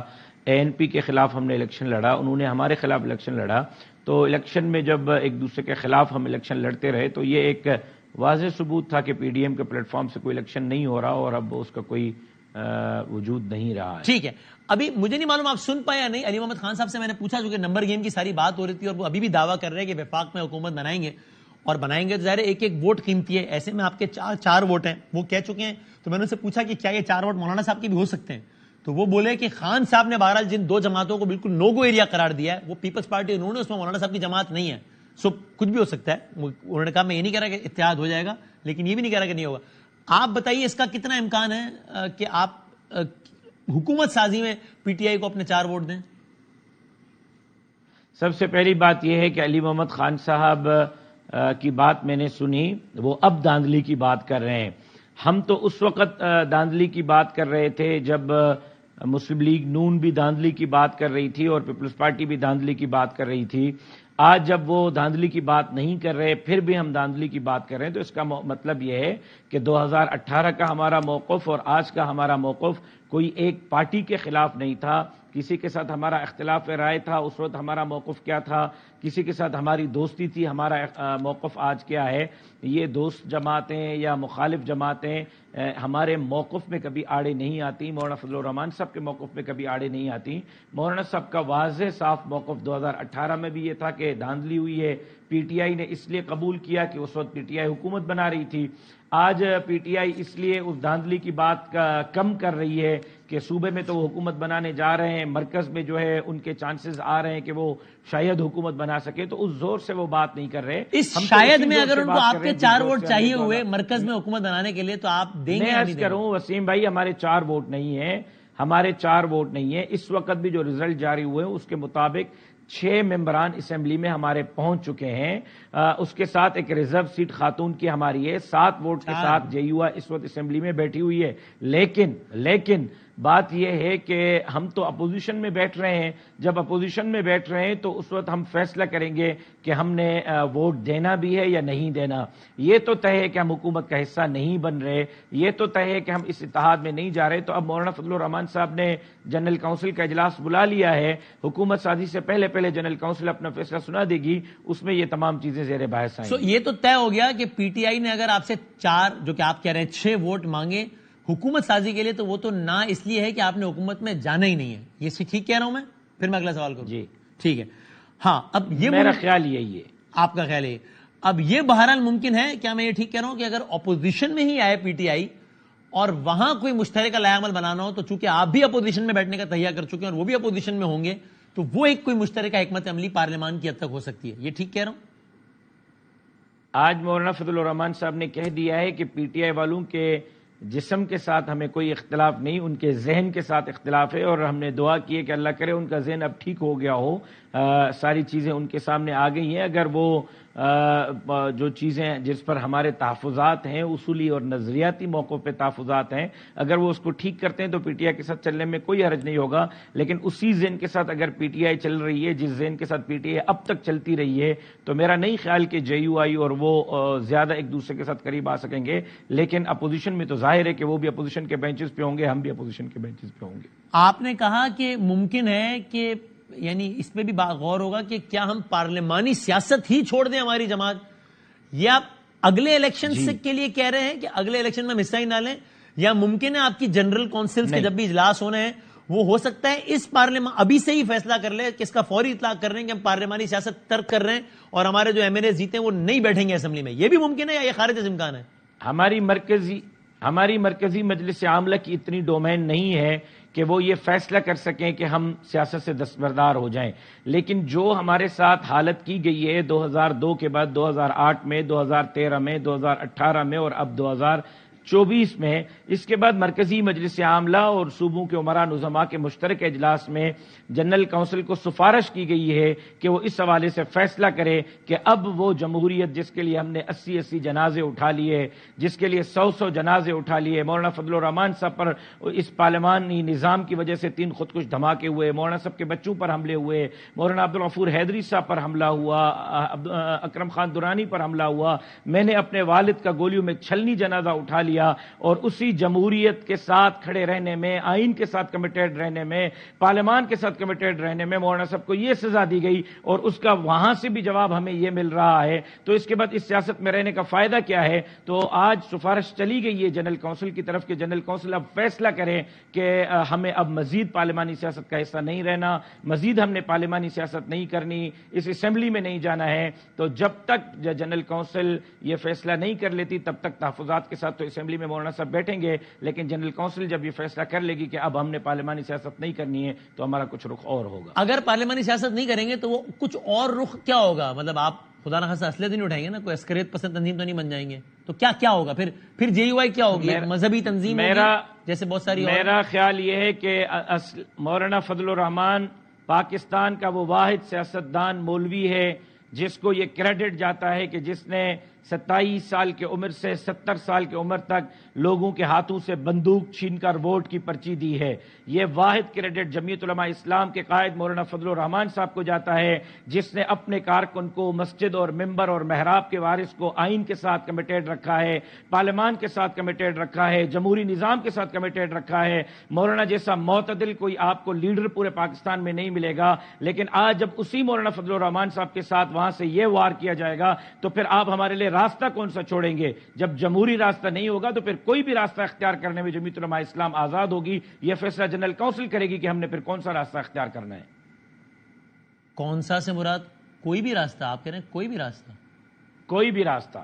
Speaker 3: ANP کے خلاف ہم نے الیکشن لڑا، انہوں نے ہمارے خلاف الیکشن لڑا. تو الیکشن میں جب ایک دوسرے کے خلاف ہم الیکشن لڑتے رہے تو یہ ایک واضح ثبوت تھا کہ PDM کے پلیٹ فارم سے کوئی الیکشن نہیں ہو رہا اور اب اس کا کوئی وجود نہیں رہا ہے.
Speaker 1: ٹھیک ہے. ابھی مجھے نہیں معلوم آپ سن پائے یا نہیں، علی محمد خان صاحب سے میں نے پوچھا چونکہ نمبر گیم کی ساری بات ہو رہی تھی اور وہ ابھی بھی دعویٰ کر رہے ہیں کہ وفاق میں حکومت بنائیں گے اور بنائیں گے تو ظاہر ایک ایک ووٹ قیمتی ہے. ایسے میں آپ کے چار ووٹ ہیں وہ کہہ چکے ہیں. تو میں نے ان سے پوچھا کہ کیا یہ 4 ووٹ مولانا صاحب کے بھی ہو سکتے ہیں؟ تو وہ بولے کہ خان صاحب نے بہرحال جن 2 جماعتوں کو بالکل نو گو ایریا قرار دیا ہے وہ پیپلز پارٹی انہوں نے، اس میں مولانا صاحب کی جماعت نہیں ہے. سو کچھ بھی ہو سکتا ہے. انہوں نے کہا میں یہ نہیں کہہ رہا کہ اتحاد ہو جائے گا، لیکن یہ بھی نہیں کہہ رہا کہ نہیں ہوگا. آپ بتائیے اس کا کتنا امکان ہے کہ آپ حکومت سازی میں PTI کو اپنے 4 ووٹ دیں؟
Speaker 3: سب سے پہلی بات یہ ہے کہ علی محمد خان صاحب کی بات میں نے سنی، وہ اب داندلی کی بات کر رہے ہیں. ہم تو اس وقت داندلی کی بات کر رہے تھے جب مسلم لیگ نون بھی داندلی کی بات کر رہی تھی اور پیپلز پارٹی بھی داندلی کی بات کر رہی تھی. آج جب وہ داندلی کی بات نہیں کر رہے پھر بھی ہم داندلی کی بات کر رہے ہیں تو اس کا مطلب یہ ہے کہ 2018 کا ہمارا موقف اور آج کا ہمارا موقف کوئی ایک پارٹی کے خلاف نہیں تھا. کسی کے ساتھ ہمارا اختلاف رائے تھا اس وقت ہمارا موقف کیا تھا، کسی کے ساتھ ہماری دوستی تھی، ہمارا موقف آج کیا ہے. یہ دوست جماعتیں یا مخالف جماعتیں ہمارے موقف میں کبھی آڑے نہیں آتی. مولانا فضل الرحمان صاحب کے موقف میں کبھی آڑے نہیں آتی. مولانا صاحب کا واضح صاف موقف 2018 میں بھی یہ تھا کہ دھاندلی ہوئی ہے. PTI نے اس لیے قبول کیا کہ اس وقت PTI حکومت بنا رہی تھی. آج PTI اس لیے اس دھاندلی کی بات کم کر رہی ہے کہ صوبے میں تو وہ حکومت بنانے جا رہے ہیں، مرکز میں جو ہے ان کے چانسز آ رہے ہیں کہ وہ شاید حکومت بنا سکے، تو اس زور سے وہ بات نہیں کر رہے.
Speaker 1: اس شاید میں اگر ان کو آپ کے 4 ووٹ چاہیے ہوئے مرکز میں حکومت بنانے کے لیے تو آپ دیں گے؟
Speaker 3: میں عرض کروں وسیم بھائی، ہمارے 4 ووٹ نہیں ہیں، ہمارے 4 ووٹ نہیں ہیں. اس وقت بھی جو رزلٹ جاری ہوئے ہیں اس کے مطابق 6 ممبران اسمبلی میں ہمارے پہنچ چکے ہیں. اس کے ساتھ ایک ریزرو سیٹ خاتون کی ہماری ہے. 7 ووٹ کے ساتھ JUI اس وقت اسمبلی میں بیٹھی ہوئی ہے. لیکن بات یہ ہے کہ ہم تو اپوزیشن میں بیٹھ رہے ہیں. جب اپوزیشن میں بیٹھ رہے ہیں تو اس وقت ہم فیصلہ کریں گے کہ ہم نے ووٹ دینا بھی ہے یا نہیں دینا. یہ تو طے ہے کہ ہم حکومت کا حصہ نہیں بن رہے، یہ تو طے ہے کہ ہم اس اتحاد میں نہیں جا رہے. تو اب مولانا فضل الرحمان صاحب نے جنرل کونسل کا اجلاس بلا لیا ہے. حکومت سازی سے پہلے جنرل کونسل اپنا فیصلہ سنا دے گی، اس میں یہ تمام چیزیں زیر بحث آئیں.
Speaker 1: یہ تو طے ہو گیا کہ PTI نے اگر آپ سے 4 جو کہ آپ کہہ رہے ہیں 6 ووٹ مانگے حکومت سازی کے لیے تو وہ تو نہ اس لیے ہے کہ آپ نے حکومت میں جانا ہی نہیں ہے. یہ ٹھیک کہہ رہا ہوں میں؟ پھر میں اگلا سوال کروں.
Speaker 3: جی
Speaker 1: ٹھیک ہے. ہاں، اب یہ
Speaker 3: میرا خیال یہی ہے.
Speaker 1: آپ کا خیال ہے. اب یہ بہرحال ممکن ہے، کیا میں یہ ٹھیک کہہ رہا ہوں کہ اگر اپوزیشن میں ہی آئے PTI اور وہاں کوئی مشترکہ لائحہ عمل بنانا ہو تو چونکہ آپ بھی اپوزیشن میں بیٹھنے کا تہیہ کر چکے ہیں اور وہ بھی اپوزیشن میں ہوں گے تو وہ ایک کوئی مشترکہ حکمت عملی پارلیمان کی حد تک ہو سکتی ہے. یہ ٹھیک کہہ رہا ہوں؟
Speaker 3: آج مولانا فضل الرحمان صاحب نے کہہ دیا ہے کہ PTI والوں کے جسم کے ساتھ ہمیں کوئی اختلاف نہیں، ان کے ذہن کے ساتھ اختلاف ہے. اور ہم نے دعا کی ہے کہ اللہ کرے ان کا ذہن اب ٹھیک ہو گیا ہو. ساری چیزیں ان کے سامنے آ گئی ہیں. اگر وہ جو چیزیں جس پر ہمارے تحفظات ہیں، اصولی اور نظریاتی موقع پہ تحفظات ہیں، اگر وہ اس کو ٹھیک کرتے ہیں تو PTI کے ساتھ چلنے میں کوئی حرج نہیں ہوگا. لیکن اسی ذہن کے ساتھ اگر PTI چل رہی ہے، جس ذہن کے ساتھ PTI اب تک چلتی رہی ہے، تو میرا نہیں خیال کہ JUI اور وہ زیادہ ایک دوسرے کے ساتھ قریب آ سکیں گے. لیکن اپوزیشن میں تو ظاہر ہے کہ وہ بھی اپوزیشن کے بینچز پہ ہوں گے، ہم بھی اپوزیشن کے بینچز پہ ہوں گے.
Speaker 1: آپ نے کہا کہ ممکن ہے کہ یعنی اس پہ بھی غور ہوگا کہ کیا ہم پارلیمانی سیاست ہی چھوڑ دیں ہماری جماعت، یہ آپ اگلے الیکشن کے لیے کہہ رہے ہیں کہ اگلے الیکشن میں ہم حصہ ہی نہ لیں، یا ممکن ہے آپ کی جنرل کونسلز کے جب بھی اجلاس ہونے ہیں وہ ہو سکتا ہے اس پارلیمان ابھی سے ہی فیصلہ کر لے کہ اس کا فوری اطلاق کر رہے ہیں کہ ہم پارلیمانی سیاست ترک کر رہے ہیں اور ہمارے جو MLA جیتے ہیں وہ نہیں بیٹھیں گے اسمبلی میں؟ یہ بھی ممکن ہے یا یہ خارج از امکان ہے؟
Speaker 3: ہماری مرکزی مجلس عاملہ کی اتنی ڈومین نہیں ہے کہ وہ یہ فیصلہ کر سکیں کہ ہم سیاست سے دستبردار ہو جائیں. لیکن جو ہمارے ساتھ حالت کی گئی ہے 2002 کے بعد 2008 میں، 2013 میں، 2018 میں اور اب 2024 میں، اس کے بعد مرکزی مجلس عاملہ اور صوبوں کے امراء نظماء کے مشترکہ اجلاس میں جنرل کونسل کو سفارش کی گئی ہے کہ وہ اس حوالے سے فیصلہ کرے کہ اب وہ جمہوریت جس کے لیے ہم نے 80 جنازے اٹھا لیے، جس کے لیے 100 جنازے اٹھا لیے، مولانا فضل الرحمان صاحب پر اس پارلیمانی نظام کی وجہ سے 3 خودکش دھماکے ہوئے، مولانا صاحب کے بچوں پر حملے ہوئے، مولانا عبدالغفور حیدری صاحب پر حملہ ہوا، اکرم خان درانی پر حملہ ہوا، میں نے اپنے والد کا گولیوں میں چھلنی جنازہ اٹھا لیا اور اسی جمہوریت کے ساتھ کھڑے رہنے میں، آئین کے ساتھ کمیٹیڈ رہنے میں، پارلیمان کے ساتھ کمیٹیڈ رہنے میں مولانا صاحب کو یہ سزا دی گئی اور اس کا وہاں سے بھی جواب ہمیں یہ مل رہا ہے، تو اس کے بعد اس سیاست میں رہنے کا فائدہ کیا ہے؟ تو آج سفارش چلی گئی ہے جنرل کونسل کی طرف کہ جنرل کونسل اب فیصلہ کرے کہ ہمیں اب مزید پارلیمانی سیاست کا حصہ نہیں رہنا، مزید ہم نے پارلیمانی سیاست نہیں کرنی، اس اسمبلی میں نہیں جانا ہے۔ تو جب تک جنرل کونسل یہ فیصلہ نہیں کر لیتی تب تک تحفظات کے ساتھ تو اسمبلی میں مولانا صاحب بیٹھیں گے، لیکن جنرل کونسل جب یہ فیصلہ کر لے گی کہ اب ہم نے پارلیمانی سیاست نہیں کرنی ہے تو ہمارا کچھ رخ اور ہوگا۔
Speaker 1: اگر پارلیمانی سیاست نہیں کریں گے تو وہ کچھ اور رخ کیا ہوگا؟ مطلب آپ خدا نہ خاصہ اسلحہ نہیں اٹھائیں گے نا، کوئی عسکریت پسند تنظیم تو نہیں بن جائیں گے، تو کیا ہوگا پھر جے یو آئی کیا ہوگی؟ ایک مذہبی تنظیم ہوگی جیسے بہت ساری؟
Speaker 3: میرا خیال یہ ہے کہ مولانا فضل الرحمان پاکستان کا وہ واحد سیاستدان مولوی ہے جس کو یہ کریڈٹ جاتا ہے کہ جس نے 27 سال کی عمر سے 70 سال کی عمر تک لوگوں کے ہاتھوں سے بندوق چھین کر ووٹ کی پرچی دی ہے۔ یہ واحد کریڈٹ جمعیت علماء اسلام کے قائد مولانا فضل الرحمان صاحب کو جاتا ہے جس نے اپنے کارکن کو مسجد اور ممبر اور محراب کے وارث کو آئین کے ساتھ کمیٹیڈ رکھا ہے، پارلیمان کے ساتھ کمیٹیڈ رکھا ہے، جمہوری نظام کے ساتھ کمیٹیڈ رکھا ہے۔ مولانا جیسا معتدل کوئی آپ کو لیڈر پورے پاکستان میں نہیں ملے گا، لیکن آج جب اسی مولانا فضل الرحمان صاحب کے ساتھ وہاں سے یہ وار کیا جائے گا تو پھر آپ ہمارے لیے راستہ کون سا چھوڑیں گے؟ جب جمہوری راستہ نہیں ہوگا تو پھر کوئی بھی راستہ اختیار کرنے میں جمعیت علماء اسلام آزاد ہوگی۔ یہ فیصلہ جنرل کونسل کرے گی کہ ہم نے پھر کون سا راستہ اختیار کرنا ہے۔
Speaker 1: کون سا سے مراد کوئی بھی راستہ؟ آپ کہہ رہے ہیں کوئی بھی راستہ؟
Speaker 3: کوئی بھی راستہ۔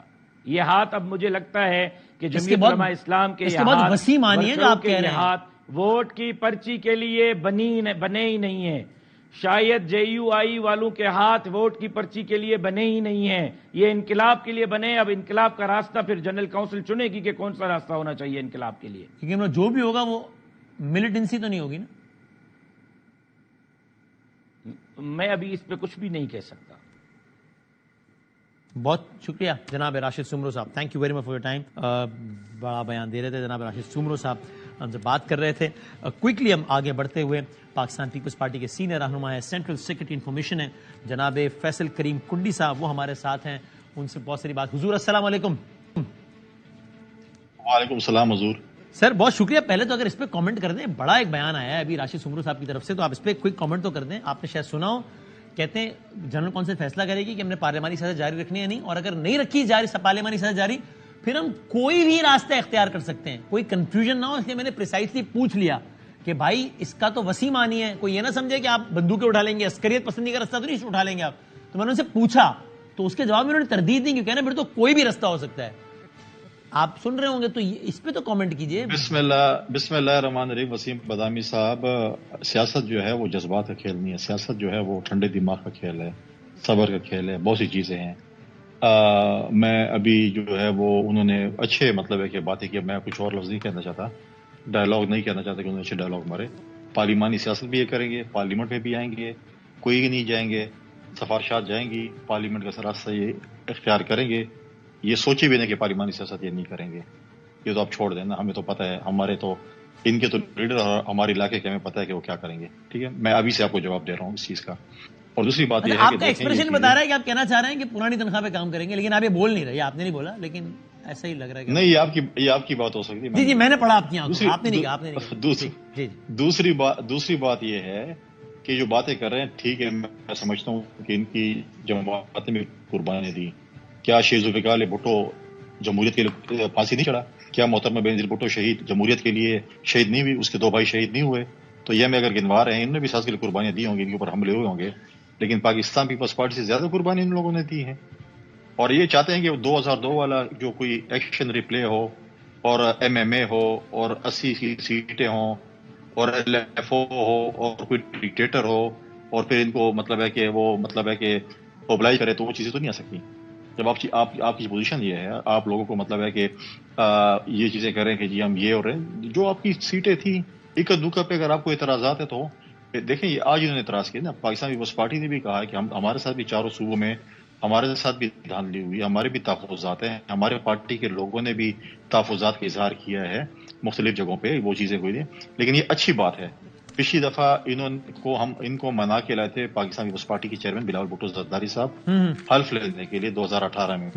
Speaker 3: یہ ہاتھ اب مجھے لگتا ہے کہ جمعیت علماء اسلام کے
Speaker 1: یہ بہت وسیع معنی ہے جو آپ کہہ رہے ہیں۔
Speaker 3: ہاتھ ووٹ کی پرچی کے لیے بنے ہی نہیں ہیں، شاید جے یو آئی والوں کے ہاتھ ووٹ کی پرچی کے لیے بنے ہی نہیں ہیں، یہ انقلاب کے لیے بنے۔ اب انقلاب کا راستہ پھر جنرل کونسل چنے گی کہ کون سا راستہ ہونا چاہیے انقلاب کے لیے،
Speaker 1: کیونکہ جو بھی ہوگا وہ ملیٹنسی تو نہیں ہوگی نا۔
Speaker 3: میں ابھی اس پہ کچھ بھی نہیں کہہ سکتا۔
Speaker 1: بہت شکریہ جناب راشد سومرو صاحب، thank you very much for your time. بڑا بیان دے رہے تھے جناب راشد سومرو صاحب، ہم سے بات کر رہے تھے۔ کوئکلی ہم آگے بڑھتے ہوئے پاکستان پیپلز پارٹی کے سینئر رہنما ہے، سینٹرل سیکرٹری انفارمیشن ہے جناب فیصل کریم کنڈی صاحب، وہ ہمارے ساتھ ہیں، ان سے بہت ساری بات۔ حضور السلام علیکم۔
Speaker 4: وعلیکم السلام حضور۔
Speaker 1: سر بہت شکریہ، پہلے تو اگر اس پہ کامنٹ کر دیں، بڑا ایک بیان آیا ہے ابھی راشد سومرو صاحب کی طرف سے، تو آپ اس پہ کوئی کامنٹ تو کر دیں۔ آپ نے شاید سنا ہو، کہتے ہیں جنرل کونسل فیصلہ کرے گی کہ ہم نے پارلیمانی سیاست جاری رکھنی ہے نہیں، اور اگر نہیں رکھی پارلیمانی سیاست جاری، پھر ہم کوئی بھی راستہ اختیار کر سکتے ہیں، کوئی کنفیوژن نہ ہو۔ اس لیے میں نے پریسائزلی پوچھ لیا کہ بھائی اس کا تو وسیع معنی ہے، کوئی یہ نہ سمجھے کہ آپ بندوقیں اٹھا لیں گے، عسکریت پسندی کا راستہ تو نہیں اٹھا لیں گے آپ۔ تو میں نے ان سے پوچھا تو اس کے جواب میں انہوں نے تردید دی، کیونکہ پھر تو کوئی بھی راستہ ہو سکتا ہے۔ آپ سن رہے ہوں گے تو اس پہ تو کامنٹ کیجئے۔
Speaker 4: بسم اللہ الرحمن الرحیم۔ وسیم بادامی صاحب، سیاست جو ہے وہ جذبات کا کھیل نہیں ہے، سیاست جو ہے وہ ٹھنڈے دماغ کا کھیل ہے، صبر کا کھیل ہے، بہت سی چیزیں ہیں۔ میں ابھی جو ہے وہ انہوں نے اچھے مطلب ہے کہ باتیں کی، میں کچھ اور لفظ نہیں کہنا چاہتا، ڈائلاگ نہیں کہنا چاہتا کہ انہوں نے اچھے ڈائلاگ مارے۔ پارلیمانی سیاست بھی یہ کریں گے، پارلیمنٹ میں بھی آئیں گے، کوئی نہیں جائیں گے، سفارشات جائیں گی، پارلیمنٹ کا راستہ یہ اختیار کریں گے۔ یہ سوچے بھی نہیں کہ پارلیمانی سیاست یہ نہیں کریں گے، یہ تو آپ چھوڑ دیں نا، ہمیں تو پتہ ہے، ہمارے تو ان کے تو لیڈر اور ہمارے علاقے کے ہمیں پتہ ہے کہ وہ کیا کریں گے۔ ٹھیک ہے، میں ابھی سے آپ کو جواب دے رہا ہوں اس چیز کا۔ اور دوسری بات یہ ہے کہ
Speaker 1: آپ کا ایکسپریشن بتا رہا ہے کہ آپ کہنا چاہ رہے ہیں کہ پرانی تنخواہ پہ کام کریں گے، لیکن آپ یہ بول نہیں رہے، آپ نے نہیں بولا، لیکن ایسا ہی لگ رہا ہے۔
Speaker 4: نہیں، یہ آپ کی بات ہو سکتی ہے۔
Speaker 1: جی میں نے پڑھا آپ کی آنکھوں، آپ نے نہیں کہا۔
Speaker 4: دوسری بات یہ ہے کہ جو باتیں کر رہے ہیں، ٹھیک ہے، میں سمجھتا ہوں کہ ان کی جماعتیں میں قربانیاں دی۔ کیا شیخ ذوالفقار بھٹو جمہوریت کے لیے پھانسی نہیں چڑھا؟ کیا محترمہ بینظیر بھٹو شہید جمہوریت کے لیے شہید نہیں ہوئی؟ اس کے 2 بھائی شہید نہیں ہوئے؟ تو یہ میں اگر گنوا رہے ہیں، انہوں نے بھی سیاست کے لیے قربانیاں دی ہوں گی، ان کے اوپر حملے ہوئے ہوں گے، لیکن پاکستان پیپلز پارٹی سے زیادہ قربانی ان لوگوں نے دی ہے۔ اور یہ چاہتے ہیں کہ 2002 والا جو کوئی ایکشن ریپلے ہو اور MMA ہو اور 80 کی سیٹیں ہوں اور LFO ہو اور کوئی ڈکٹیٹر ہو اور پھر ان کو مطلب ہے کہ وہ مطلب ہے کہ اوبلائز کرے، تو وہ چیزیں تو نہیں آ سکتی۔ جب آپ کی پوزیشن یہ ہے، آپ لوگوں کو مطلب ہے کہ یہ چیزیں کریں کہ جی ہم یہ ہو رہے ہیں، جو آپ کی سیٹیں تھیں ایک دکا پہ اگر آپ کو اعتراضات ہیں تو دیکھیں، یہ آج انہوں نے اعتراض کیا نا، پاکستان پیپلز پارٹی نے بھی کہا ہے کہ ہمارے ساتھ بھی چاروں صوبوں میں ہمارے ساتھ بھی دھاندلی ہوئی، ہمارے بھی تحفظات ہیں، ہمارے پارٹی کے لوگوں نے بھی تحفظات کا اظہار کیا ہے مختلف جگہوں پہ، وہ چیزیں ہوئی ہیں، لیکن یہ اچھی بات ہے۔ پچھلی دفعہ ان کو منا کے لائے تھے پاکستان پیپلز پارٹی کے چیئرمین بلاول بھٹو زرداری صاحب حلف لینے کے لیے 2018 میں،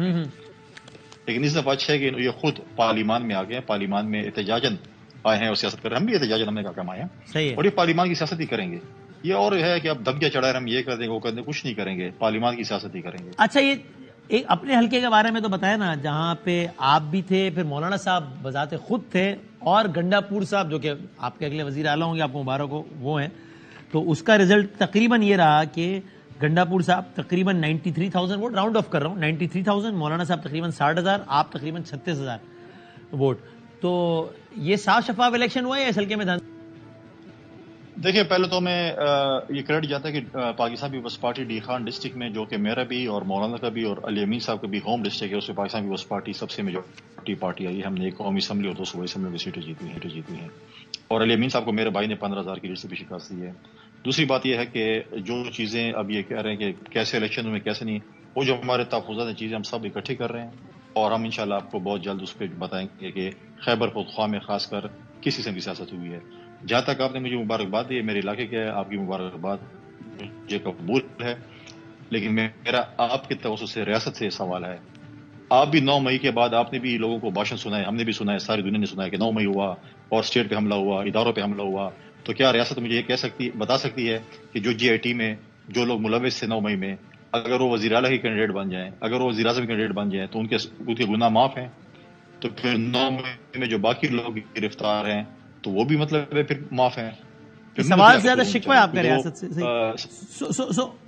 Speaker 4: لیکن اس دفعہ اچھا ہے کہ یہ خود پارلیمان میں آ گئے ہیں, پارلیمان میں احتجاجاً آئے ہیں اور سیاست کر رہے ہیں. ہم بھی احتجاجاً ہم نے کہا کہ ہم آئے ہیں
Speaker 1: صحیح ہے.
Speaker 4: اور یہ پارلیمان کی سیاست ہی کریں گے. یہ اور ہے کہ اب دھمکیاں چڑھا رہے ہم یہ کر دیں گے وہ کر دیں, کچھ نہیں کریں گے, پارلیمان کی سیاست ہی کریں گے.
Speaker 1: اچھا یہ ایک اپنے حلقے کے بارے میں تو بتایا نا, جہاں پہ آپ بھی تھے, پھر مولانا صاحب بذات خود تھے, اور گنڈا پور صاحب جو کہ آپ کے اگلے وزیر اعلیٰ ہوں گے, آپ کو مبارک ہو, وہ ہیں. تو اس کا رزلٹ تقریباً یہ رہا کہ گنڈا پور صاحب تقریباً 93,000 ووٹ, راؤنڈ آف کر رہا ہوں, 93,000, مولانا صاحب تقریباً 60,000, آپ تقریباً 36,000 ووٹ. تو یہ صاف شفاف الیکشن ہوا ہے اس حلقے میں؟
Speaker 4: دیکھیں پہلے تو میں یہ کریڈٹ جاتا ہے کہ پاکستان پیپلز پارٹی ڈی خان ڈسٹرکٹ میں, جو کہ میرا بھی اور مولانا کا بھی اور علی امین صاحب کا بھی ہوم ڈسٹرکٹ ہے, اس میں پاکستان پیپلز پارٹی سب سے میجورٹی پارٹی آئی ہے. ہم نے ایک قومی اسمبلی اور 2 صوبائی اسمبلی کی سیٹیں جیتی ہیں, اور علی امین صاحب کو میرے بھائی نے 15,000 کی لیڈ سے بھی شکست دی ہے. دوسری بات یہ ہے کہ جو چیزیں اب یہ کہہ رہے ہیں کہ کیسے الیکشن میں کیسے نہیں, وہ جو ہمارے تحفظات ہیں چیزیں ہم سب اکٹھی کر رہے ہیں, اور ہم انشاءاللہ آپ کو بہت جلد اس پہ بتائیں گے کہ خیبر پختونخوا میں خاص کر کس قسم کی سیاست ہوئی ہے. جہاں تک آپ نے مجھے مبارکباد دی ہے, میرے علاقے کے ہے, آپ کی مبارکباد مجھے قبول ہے, لیکن میرا آپ کے توسط سے ریاست سے سوال ہے. آپ بھی 9 مئی کے بعد آپ نے بھی لوگوں کو بھاشن سنا ہے, ہم نے بھی سنا ہے, ساری دنیا نے سنا ہے کہ 9 مئی ہوا اور اسٹیٹ پہ حملہ ہوا, اداروں پہ حملہ ہوا. تو کیا ریاست مجھے یہ بتا سکتی ہے کہ جو GIT میں جو لوگ ملوث تھے 9 مئی میں, اگر وہ وزیر اعلیٰ کے کینڈیڈیٹ بن جائیں, اگر وہ وزیر اعظم کے کینڈیڈیٹ بن جائیں, تو ان کے گناہ معاف ہیں؟ تو پھر 9 مئی میں جو باقی لوگ گرفتار ہیں تو وہ بھی مطلب ہے پھر معاف ہیں.
Speaker 1: سوال سے زیادہ شکوہ ہے آپ کا ریاست سے.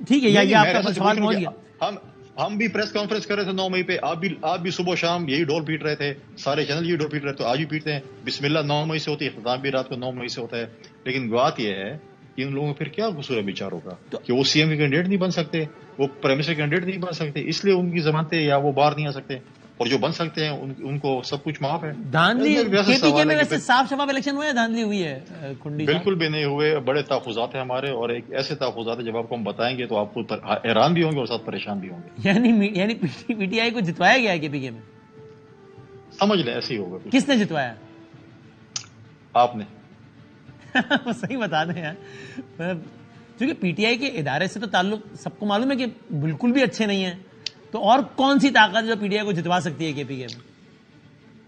Speaker 1: ٹھیک ہے, یہ آپ کا سوال پہنچ گیا.
Speaker 4: ہم بھی پریس کانفرنس کر رہے تھے 9 مئی پہ, آپ بھی صبح شام یہی ڈول پیٹ رہے تھے, سارے چینل یہی ڈول پیٹ رہے تھے, آج بھی پیٹتے ہیں. بسم اللہ 9 مئی سے ہوتی ہے, اختتام بھی رات کو 9 مئی سے ہوتا ہے. لیکن بات یہ ہے کہ ان لوگوں کو پھر کیا قصور ہے بیچاروں کا کہ وہ CM کے کینڈیڈیٹ نہیں بن سکتے, وہ پرائم منسٹر کینڈیڈیٹ نہیں بن سکتے, اس لیے ان کی ضمانتیں یا وہ باہر نہیں آ سکتے, اور جو بن سکتے ہیں ان کو سب کچھ معاف ہے.
Speaker 1: دھاندلی KPK میں ویسے صاف شفاف الیکشن ہوئے, دھاندلی ہوئی ہے کنڈی؟
Speaker 4: بالکل بھی نہیں ہوئے, بڑے تحفظات ہیں ہمارے, اور ایک ایسے تحفظات ہیں جب آپ کو ہم بتائیں گے تو آپ کو حیران بھی ہوں گے اور ساتھ پریشان بھی ہوں گے.
Speaker 1: یعنی PTI کو جتوایا گیا ہے KPK میں؟
Speaker 4: سمجھ لیں ایسے ہی ہوگا.
Speaker 1: کس نے جتوایا؟
Speaker 4: آپ نے.
Speaker 1: صحیح بتا دیں یار, کیونکہ PTI کے ادارے سے تو تعلق سب کو معلوم ہے کہ بالکل بھی اچھے نہیں ہیں, تو اور کون سی طاقت جو PTI کو جتوا سکتی ہے KPK میں؟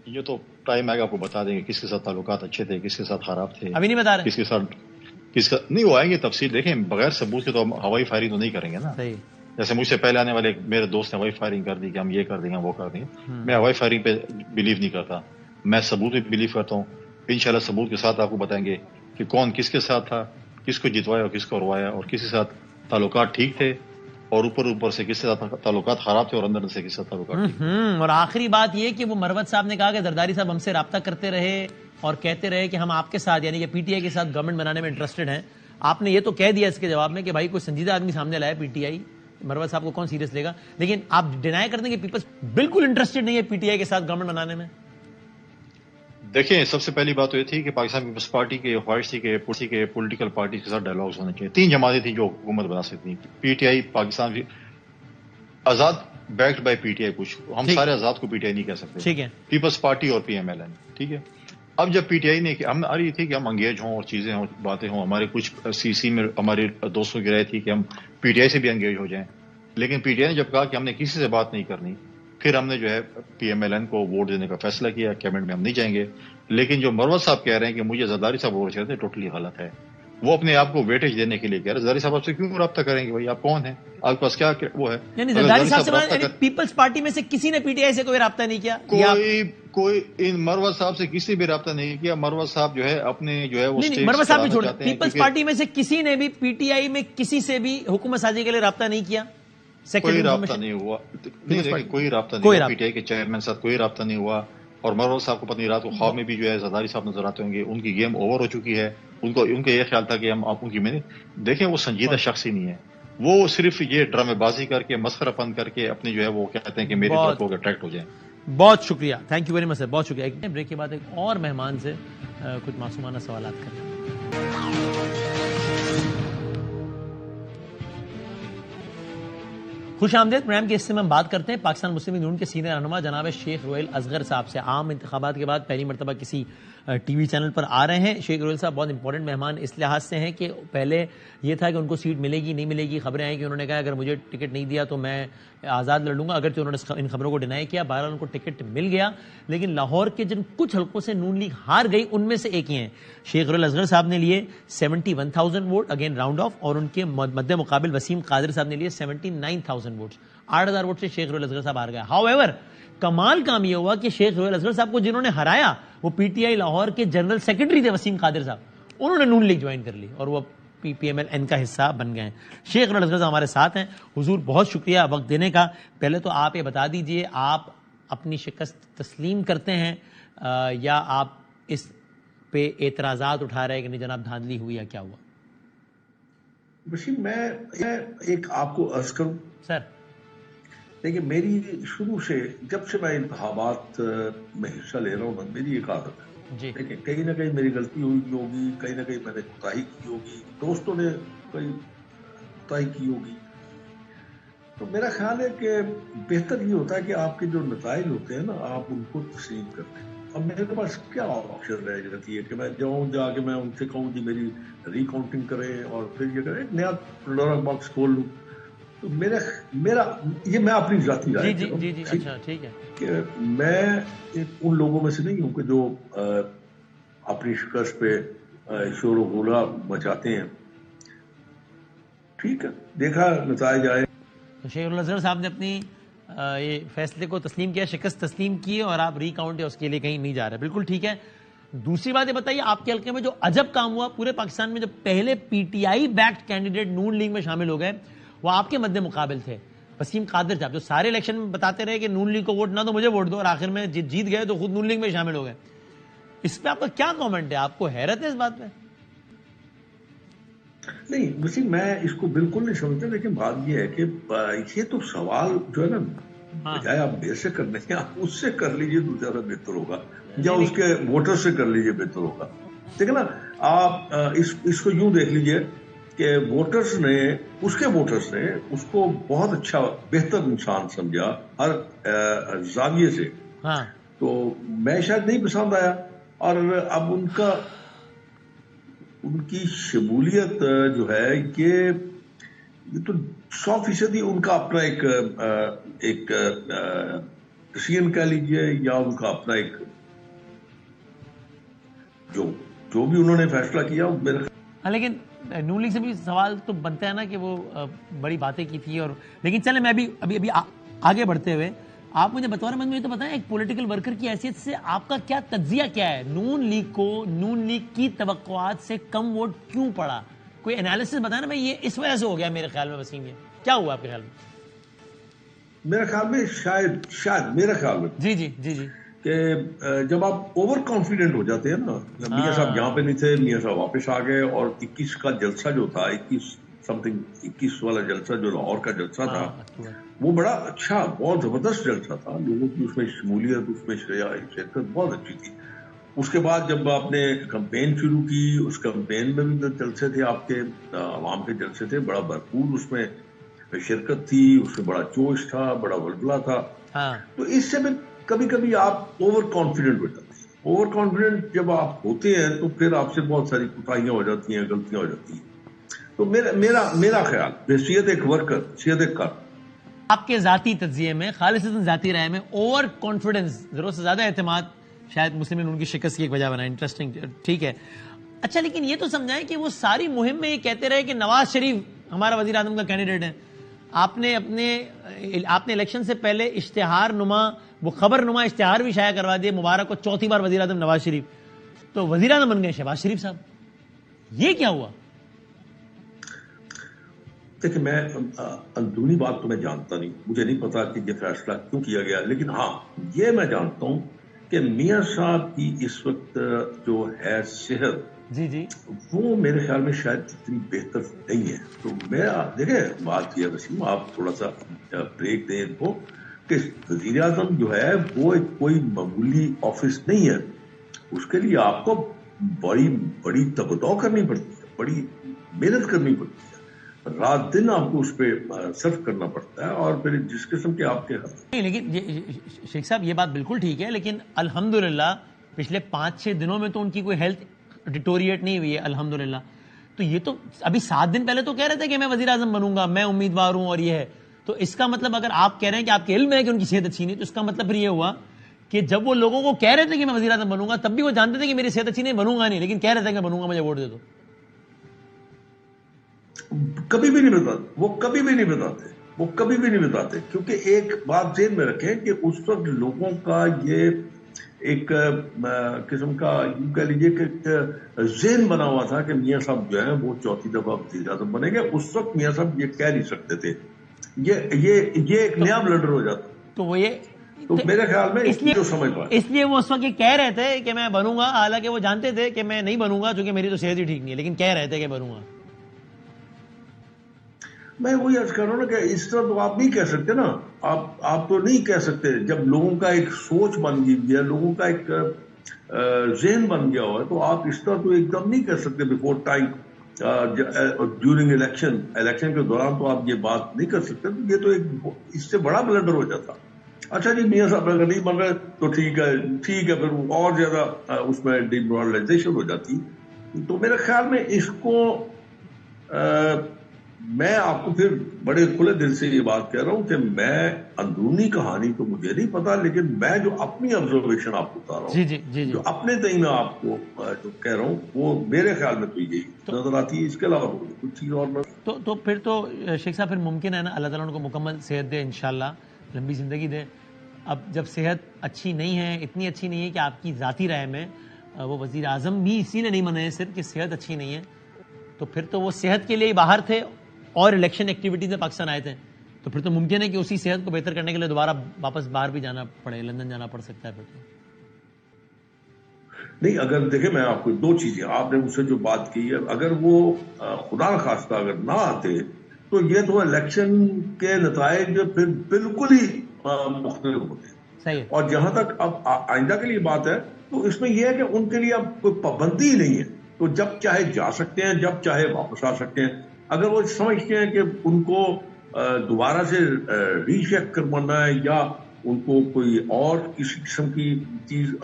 Speaker 4: یہ تو ٹائم آئے گا, آپ کو بتا دیں گے کس کے ساتھ تعلقات اچھے تھے, کس کے ساتھ خراب تھے.
Speaker 1: ابھی نہیں بتا رہے
Speaker 4: کس کے ساتھ نہیں, وہ آئیں گے تفصیل. دیکھیں بغیر ثبوت کے تو ہم ہوائی فائرنگ تو نہیں کریں گے نا.
Speaker 1: صحیح.
Speaker 4: جیسے مجھ سے پہلے آنے والے میرے دوست نے ہوائی فائرنگ کر دی کہ ہم یہ کر دیں گے وہ کر دیں گے. میں ہوائی فائرنگ پہ بلیو نہیں کرتا, میں ثبوت پہ بلیو کرتا ہوں. انشاءاللہ ثبوت کے ساتھ آپ کو بتائیں گے کہ کون کس کے ساتھ تھا, کس کو جتوایا اور کس کو روایا, اور کس کے ساتھ تعلقات ٹھیک تھے اور اوپر سے کس کے ساتھ تعلقات خراب تھے اور اندر سے کس کے ساتھ تعلقات ٹھیک.
Speaker 1: اور آخری بات یہ کہ وہ مروت صاحب نے کہا کہ زرداری صاحب ہم سے رابطہ کرتے رہے اور کہتے رہے کہ ہم آپ کے ساتھ یعنی کہ PTI کے ساتھ گورنمنٹ بنانے میں انٹرسٹڈ ہیں. آپ نے یہ تو کہہ دیا اس کے جواب میں کہ بھائی کوئی سنجیدہ آدمی سامنے لایا PTI, مروت صاحب کو کون سیریس لے گا, لیکن آپ ڈینائی کر دیں کہ پیپلز بالکل انٹرسٹڈ نہیں ہے PTI کے ساتھ گورنمنٹ بنانے میں.
Speaker 4: دیکھیں سب سے پہلی بات تو یہ تھی کہ پاکستان پیپلز پارٹی کے خواہش تھی کہ پولیٹیکل پارٹی کے ساتھ ڈائلاگز ہونے چاہیے. 3 جماعتیں تھیں جو حکومت بنا سکتی تھیں, PTI Pakistan Azad backed by PTI, کچھ ہم سارے آزاد کو PTI نہیں کہہ سکتے,
Speaker 1: ٹھیک ہے,
Speaker 4: پیپلز پارٹی اور PMLN, ٹھیک ہے. اب جب PTI نے ہم آ رہی تھی کہ ہم انگیج ہوں اور چیزیں ہوں باتیں ہوں, ہمارے کچھ CC میں ہمارے دوستوں کی رائے تھی کہ ہم PTI سے بھی انگیج ہو جائیں, لیکن PTI نے جب کہا کہ ہم نے کسی سے بات نہیں کرنی, پھر ہم نے جو ہے PMLN کو ووٹ دینے کا فیصلہ کیا. کیبنٹ میں ہم نہیں جائیں گے. لیکن جو مروت صاحب کہہ رہے ہیں کہ مجھے زرداری صاحب ووٹ چاہتے ہیں, ٹوٹلی غلط ہے. وہ اپنے آپ کو ویٹیج دینے کے لیے کہہ رہے, زرداری صاحب آپ سے کیوں رابطہ کریں گے, بھائی آپ کون ہیں, آپ کے پاس کیا وہ ہے.
Speaker 1: یعنی زرداری صاحب سے پیپلز پارٹی میں سے کسی نے PTI سے کوئی رابطہ نہیں کیا,
Speaker 4: کوئی ان مروت صاحب سے کسی بھی رابطہ نہیں کیا. مروت صاحب جو ہے اپنے جو ہے وہ
Speaker 1: مروت صاحب بھی چھوڑ, پیپلز پارٹی میں سے کسی نے بھی PTI میں کسی سے بھی حکومت سازی کے لیے رابطہ نہیں کیا,
Speaker 4: کوئی رابطہ نہیں ہوا. کوئی رابطہ نہیں ہوا PTI کے چیئرمین ساتھ, کوئی رابطہ نہیں ہوا. اور مروت صاحب کو پتنی رات کو خواب میں بھی جو ہے زرداری صاحب نظر آتے ہوں گے. ان کی گیم اوور ہو چکی ہے. ان کا یہ خیال تھا کہ ہم آپ کی میں دیکھیں, وہ سنجیدہ شخص ہی نہیں ہے. وہ صرف یہ ڈرامے بازی کر کے مسخرہ پن کر کے اپنی جو ہے وہ کہتے ہیں کہ میری طرف لوگ اٹریکٹ ہو جائیں.
Speaker 1: بہت شکریہ, تھینک یو ویری مچ سر, بہت شکریہ. ایک بریک کے بعد ایک اور مہمان سے کچھ معصومانہ سوالات کریں. خوش آمدید. پروگرام کے حصے میں ہم بات کرتے ہیں پاکستان مسلم لیگ نون کے سینئر رہنما جناب شیخ رویل اصغر صاحب سے. عام انتخابات کے بعد پہلی مرتبہ کسی ٹی وی چینل پر آ رہے ہیں. شیخ رویل صاحب بہت امپورٹنٹ مہمان اس لحاظ سے ہیں کہ پہلے یہ تھا کہ ان کو سیٹ ملے گی نہیں ملے گی, خبریں آئیں کہ انہوں نے کہا اگر مجھے ٹکٹ نہیں دیا تو میں آزاد لڑوں گا, اگرچہ انہوں نے ان خبروں کو ڈینائی کیا. بہرحال ان کو ٹکٹ مل گیا, لیکن لاہور کے جن کچھ حلقوں سے نون لیگ ہار گئی ان میں سے ایک ہی ہیں. شیخ رویل اصغر صاحب نے لیے 71,000 ووٹ اگین راؤنڈ آف, اور ان کے مد مقابل وسیم قادر صاحب نے لیے 79,000 ووٹس. 8,000 ووٹ سے شیخ رویل اصغر صاحب ہار گیا. ہاؤ ایور کمال کام یہ ہوا کہ شیخ رویل اصغر صاحب کو جنہوں نے ہرایا وہ پی ٹی آئی لاہور کے جنرل سیکرٹری تھے وسیم قادر صاحب. انہوں نے نون لیگ جوائن کر لی اور وہ پی ایم ایل این کا حصہ بن گئے ہیں. شیخ رویل اصغر صاحب ہمارے ساتھ ہیں. حضور بہت شکریہ وقت دینے کا. پہلے تو آپ یہ بتا دیجئے آپ اپنی شکست تسلیم کرتے ہیں یا آپ اس پہ اعتراضات اٹھا رہے ہیں کہ نہیں جناب دھاندلی ہوئی یا کیا ہوا؟
Speaker 5: وسیم میں ایک آپ کو عرض کروں
Speaker 1: سر.
Speaker 5: دیکھیں میری شروع سے جب سے میں انتخابات میں حصہ لے رہا ہوں میری ایک عادت ہے
Speaker 1: جی.
Speaker 5: دیکھیں کہیں نہ کہیں میری غلطی ہوئی ہوگی, کہیں نہ کہیں میں نے کوتاہی کی ہوگی, دوستوں نے کوئی کوتاہی کی ہوگی, تو میرا خیال ہے کہ بہتر یہ ہوتا ہے کہ آپ کے جو نتائج ہوتے ہیں نا آپ ان کو تسلیم کرتے ہیں. اب میرے پاس کیا آپشن رہ جاتی ہے کہ میں جاؤں جا کے میں ان سے کہوں جی میری ریکاؤنٹنگ کریں اور پھر یہ کریں ایک نیا پنڈورا باکس کھول لوں. تو میرا یہ میں اپنی ذاتی رائے
Speaker 1: جی اچھا ٹھیک ہے
Speaker 5: کہ میں ان لوگوں میں سے نہیں ہوں کہ جو اپنی شکست پہ شور و غولا مچاتے ہیں. ٹھیک ہے دیکھا نتائج آئے.
Speaker 1: شیخ رویل اصغر صاحب نے اپنی یہ فیصلے کو تسلیم کیا, شکست تسلیم کی, اور آپ ریکاؤنٹ ہے اس کے لیے کہیں نہیں جا رہے. بالکل ٹھیک ہے. دوسری بات یہ بتائیے آپ کے حلقے میں جو عجب کام ہوا پورے پاکستان میں, جب پہلے P T I backed candidate Noon League میں شامل ہو گئے وہ آپ کے مد مقابل تھے وسیم قادر صاحب, جو سارے الیکشن میں بتاتے رہے کہ نون لیگ کو ووٹ نہ تو مجھے ووٹ دو, اور آخر میں جیت گئے تو خود نون لیگ میں شامل ہو گئے. اس پہ آپ کا کیا کامنٹ ہے؟ آپ کو حیرت ہے اس بات پہ؟
Speaker 5: نہیں وسیم میں اس کو بالکل نہیں سمجھتا, لیکن بات یہ ہے کہ یہ تو سوال جو ہے نا بجائے آپ میرے سے کرنے کے آپ اس سے کر لیجئے تو زیادہ بہتر ہوگا, یا اس کے ووٹر سے کر لیجئے بہتر ہوگا. ٹھیک ہے نا, آپ اس کو یوں دیکھ لیجئے کہ ووٹرز نے اس کو بہت اچھا بہتر انسان سمجھا ہر زاویے سے. تو میں شاید نہیں پسند آیا, اور اب ان کی شمولیت جو ہے یہ تو 100% ان کا اپنا ایک ڈیسیژن کہہ لیجئے, یا ان کا اپنا ایک جو بھی انہوں نے فیصلہ کیا میرا.
Speaker 1: لیکن نون لیگ سے بھی سوال تو بنتا ہے نا کہ وہ بڑی باتیں کی تھی, اور لیکن چلے میں ابھی آگے بڑھتے ہوئے آپ مجھے بطور مند میں یہ تو بتائیں ایک پولیٹیکل ورکر کی حیثیت سے آپ کا کیا تجزیہ کیا ہے؟ نون لیگ کی توقعات سے کم ووٹ کیوں پڑا؟ کوئی انالیسس بتائیں نا. بھائی یہ اس وجہ سے ہو گیا میرے خیال میں. وسیم یہ کیا ہوا آپ کے خیال میں؟
Speaker 5: میرے خیال میں شاید میرے خیال میں
Speaker 1: جی
Speaker 5: کہ جب آپ اوور کانفیڈنٹ ہو جاتے ہیں نا, میاں صاحب یہاں پہ نہیں تھے, میاں صاحب واپس آ گئے, اور 21 کا جلسہ جو تھا 21 والا جلسہ جو لاہور کا جلسہ تھا وہ بڑا اچھا بہت زبردست جلسہ تھا. لوگوں کی اس میں شمولیت, اس میں شرکت بہت اچھی تھی. اس کے بعد جب آپ نے کمپین شروع کی, اس کمپین میں بھی جو جلسے تھے آپ کے عوام کے جلسے تھے, بڑا بھرپور اس میں شرکت تھی, اس میں بڑا جوش تھا, بڑا ولولہ تھا. تو اس سے بھی کبھی کبھی آپ اوور کانفیڈنٹ ہو جاتے ہیں. اوور کانفیڈنٹ جب آپ ہوتے ہیں تو پھر آپ سے بہت ساری کوتاہیاں ہو جاتی ہیں, غلطیاں ہو جاتی ہیں. تو میرا خیال حیثیت ایک ورکر, حیثیت ایک کار,
Speaker 1: آپ کے ذاتی تجزیے میں, خالصتاً ذاتی رائے میں, اوور کانفیڈنس, ضرورت سے زیادہ اعتماد شاید مسلم لیگ ان کی شکست کی ایک وجہ بنا. انٹرسٹنگ, ٹھیک ہے. اچھا لیکن یہ تو سمجھائیں کہ وہ ساری مہم میں یہ کہتے رہے کہ نواز شریف ہمارا وزیر اعظم کا کینڈیڈیٹ ہے. آپ نے الیکشن سے پہلے اشتہار نما, وہ خبر نما اشتہار بھی شائع کروا دیے, مبارک کو چوتھی بار وزیر اعظم نواز شریف, تو وزیر اعظم بن گئے شہباز شریف صاحب. یہ کیا ہوا؟
Speaker 5: دیکھیں میں اندرونی بات تو میں جانتا نہیں, مجھے نہیں پتا کہ یہ فیصلہ کیوں کیا گیا, لیکن ہاں یہ میں جانتا ہوں کہ میاں صاحب کی اس وقت جو ہے صحت
Speaker 1: جی
Speaker 5: وہ میرے خیال میں شاید اتنی بہتر نہیں ہے. تو میرا دیکھیں بات یہ وسیم, آپ تھوڑا سا بریک دیں ان کو, کہ وزیر اعظم جو ہے وہ کوئی معمولی آفس نہیں ہے. اس کے لیے آپ کو بڑی تگدو کرنی پڑتی ہے, بڑی محنت کرنی پڑتی ہے. رات دن آپ کو اس پہ صرف کرنا پڑتا ہے، اور پھر جس قسم کے آپ کے
Speaker 1: نہیں، لیکن شیخ صاحب یہ بات بالکل ٹھیک ہے، لیکن الحمدللہ پچھلے 5-6 دنوں میں تو ان کی کوئی ہیلتھ ڈیٹوریٹ نہیں ہوئی ہے الحمدللہ. تو یہ تو ابھی 7 دن پہلے تو کہہ رہے تھے کہ میں وزیر اعظم بنوں گا، میں امیدوار ہوں اور یہ ہے. تو اس کا مطلب اگر آپ کہہ رہے ہیں کہ آپ کے علم ہے کہ ان کی صحت اچھی نہیں، تو اس کا مطلب پھر یہ ہوا کہ جب وہ لوگوں کو کہہ رہے تھے کہ میں وزیر اعظم بنوں گا تب بھی وہ جانتے تھے کہ میری صحت اچھی نہیں، بنوں گا نہیں، لیکن کہہ رہے تھے کہ بنوں گا، مجھے ووٹ دے دو.
Speaker 5: کبھی بھی نہیں بتاتے، وہ کبھی بھی نہیں بتاتے، وہ کبھی بھی نہیں بتاتے. کیونکہ ایک بات ذہن میں رکھیں کہ اس وقت لوگوں کا یہ ایک قسم کا یوں کہہ لیجیے کہ ذہن بنا ہوا تھا کہ میاں صاحب جو ہیں وہ 4تھی دفعہ وزیر اعظم بنیں گے. اس وقت میاں صاحب یہ کہہ نہیں سکتے تھے، یہ ایک نیا بلڈر ہو جاتا.
Speaker 1: تو وہ یہ
Speaker 5: تو میرے خیال میں جو سمجھ پائے،
Speaker 1: اس لیے وہ اس وقت یہ کہہ رہے تھے کہ میں بنوں گا، حالانکہ وہ جانتے تھے کہ میں نہیں بنوں گا چونکہ میری تو صحت ہی ٹھیک نہیں ہے، لیکن کہہ رہے تھے کہ بنوں گا.
Speaker 5: میں وہی عرض کر رہا ہوں نا کہ اس طرح تو آپ نہیں کہہ سکتے نا. آپ تو نہیں کہہ سکتے جب لوگوں کا ایک سوچ بن گئی ہے، لوگوں کا ایک ذہن بن گیا ہوا ہے، تو آپ اس طرح تو ایک دم نہیں کہہ سکتے بیفور ٹائم ڈیورنگ الیکشن کے دوران تو آپ یہ بات نہیں کر سکتے. یہ تو ایک اس سے بڑا بلنڈر ہو جاتا. اچھا جی، میاں صاحب اگر نہیں بن رہے تو ٹھیک ہے، پھر اور زیادہ اس میں ڈیمورلائزیشن ہو جاتی. تو میرے خیال میں اس کو میں آپ کو پھر بڑے کھلے دل سے یہ بات کہہ رہا ہوں کہ میں اندرونی کہانی تو مجھے نہیں پتا، لیکن میں جو اپنی آبزرویشن آپ کو بتا رہا ہوں،
Speaker 1: جی
Speaker 5: جو اپنے تئیں میں آپ کو جو کہہ رہا ہوں، وہ میرے خیال میں تو یہی نظر آتی ہے. اس کے علاوہ کچھ چیز اور
Speaker 1: تو پھر تو شیخ صاحب پھر ممکن ہے نا اللہ تعالیٰ ان کو مکمل صحت دے، انشاءاللہ لمبی زندگی دے. اب جب صحت اچھی نہیں ہے، اتنی اچھی نہیں ہے کہ آپ کی ذاتی رائے میں وہ وزیر اعظم بھی اسی لیے نہیں بنے صرف کہ صحت اچھی نہیں ہے، تو پھر تو وہ صحت کے لیے باہر تھے اور الیکشن ایکٹیویٹیز میں پاکستان آئے تھے. تو پھر تو ممکن ہے کہ اسی صحت کو بہتر کرنے کے لیے دوبارہ واپس باہر بھی جانا پڑے، لندن جانا پڑ سکتا ہے پھر تو.
Speaker 5: نہیں، اگر دیکھیں میں آپ کو 2 چیزیں، آپ نے مجھ سے جو بات کی ہے، اگر وہ خدا نخواستہ اگر نہ آتے تو یہ تو الیکشن کے نتائج پھر بالکل ہی مختلف ہوتے ہیں.
Speaker 1: صحیح ہے.
Speaker 5: اور جہاں تک اب آئندہ کے لیے بات ہے تو اس میں یہ ہے کہ ان کے لیے اب کوئی پابندی نہیں ہے، تو جب چاہے جا سکتے ہیں، جب چاہے واپس آ سکتے ہیں. اگر وہ سمجھتے ہیں کہ ان کو دوبارہ سے ری چیک کروانا ہے یا ان کو کوئی اور کسی قسم کی چیز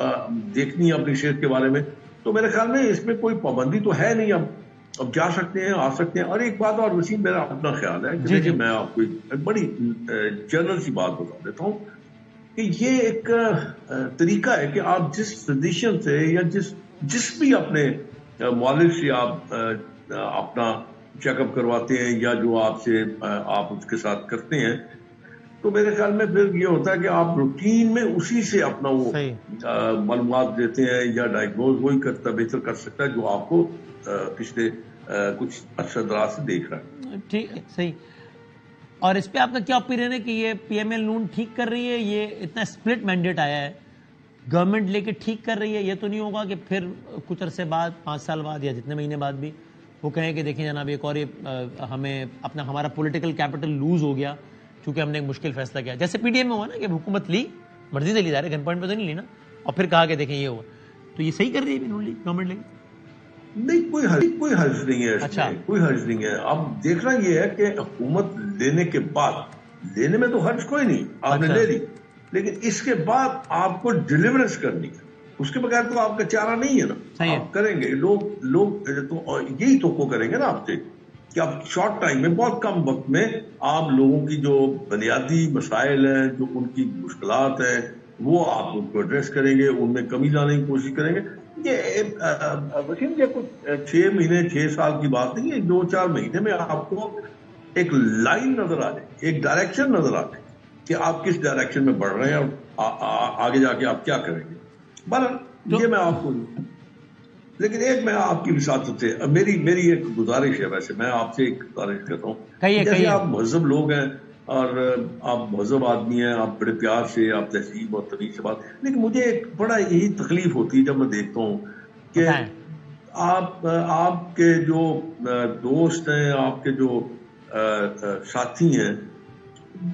Speaker 5: دیکھنی ہے اپنی صحت کے بارے میں، تو میرے خیال میں اس میں کوئی پابندی تو ہے نہیں. اب جا سکتے ہیں، آ سکتے ہیں. اور ایک بات اور وسیم، میرا اپنا خیال ہے کہ میں آپ کو ایک بڑی جنرل سی بات بتا دیتا ہوں کہ یہ ایک طریقہ ہے کہ آپ جس فزیشین سے یا جس بھی اپنے معالج سے آپ اپنا چیک اپ کرواتے ہیں یا جو آپ اس کے ساتھ کرتے ہیں، تو میرے خیال میں پھر یہ ہوتا ہے کہ آپ روٹین میں اسی سے اپنا وہ معلومات دیتے ہیں یا ڈائگنوز وہی بہتر کر سکتا ہے جو آپ کو پچھلے کچھ عرصہ دراز سے دیکھ رہا ہے.
Speaker 1: ٹھیک ہے، صحیح. اور اس پہ آپ کا کیا اوپینین ہے کہ یہ پی ایم ایل نون ٹھیک کر رہی ہے؟ یہ اتنا اسپلٹ مینڈیٹ آیا ہے، گورنمنٹ لے کے ٹھیک کر رہی ہے؟ یہ تو نہیں ہوگا کہ پھر کچھ عرصے بعد 5 سال بعد یا جتنے مہینے بعد بھی وہ کہیں کہ دیکھیں جناب ایک اور ہمیں ہمارا پولیٹیکل کیپٹل لوز ہو گیا کیونکہ ہم نے ایک مشکل فیصلہ کیا، جیسے پی ڈی ایم میں ہوا نا کہ حکومت لی، مرضی سے لی جا رہے، گن پوائنٹ پہ تو نہیں لی نا، اور پھر کہا کہ دیکھیں یہ ہوا. تو یہ صحیح کر رہی ہے گورنمنٹ لے کے؟
Speaker 5: نہیں، کوئی حرج نہیں ہے اس میں، کوئی حرج نہیں ہے. اب دیکھنا یہ ہے کہ حکومت لینے کے بعد، لینے میں تو حرج کوئی نہیں، آپ نے لے لی، لیکن اس کے بعد آپ کو ڈیلیورنس کرنی ہے. اس کے بغیر تو آپ کا چارہ نہیں ہے نا. آپ کریں گے، لوگ تو یہی توقع کریں گے نا آپ سے کہ آپ شارٹ ٹائم میں، بہت کم وقت میں آپ لوگوں کی جو بنیادی مسائل ہیں، جو ان کی مشکلات ہیں، وہ آپ ان کو ایڈریس کریں گے، ان میں کمی لانے کی کوشش کریں گے. یہ وسیم جی کچھ 6 مہینے 6 سال کی بات نہیں ہے. 2-4 مہینے میں آپ کو ایک لائن نظر آ جائے، ایک ڈائریکشن نظر آ جائے کہ آپ کس ڈائریکشن میں بڑھ رہے ہیں اور آگے جا کے آپ کیا کریں گے. یہ میں آپ کو، لیکن ایک میں آپ کی وساطت سے میری ایک گزارش ہے، ویسے میں آپ سے ایک گزارش کرتا ہوں. جیسے آپ مہذب لوگ ہیں اور آپ مہذب آدمی ہیں، آپ بڑے پیار سے، آپ تہذیب اور تمیز سے بات، لیکن مجھے ایک بڑا یہی تکلیف ہوتی ہے جب میں دیکھتا ہوں کہ آپ کے جو دوست ہیں، آپ کے جو ساتھی ہیں،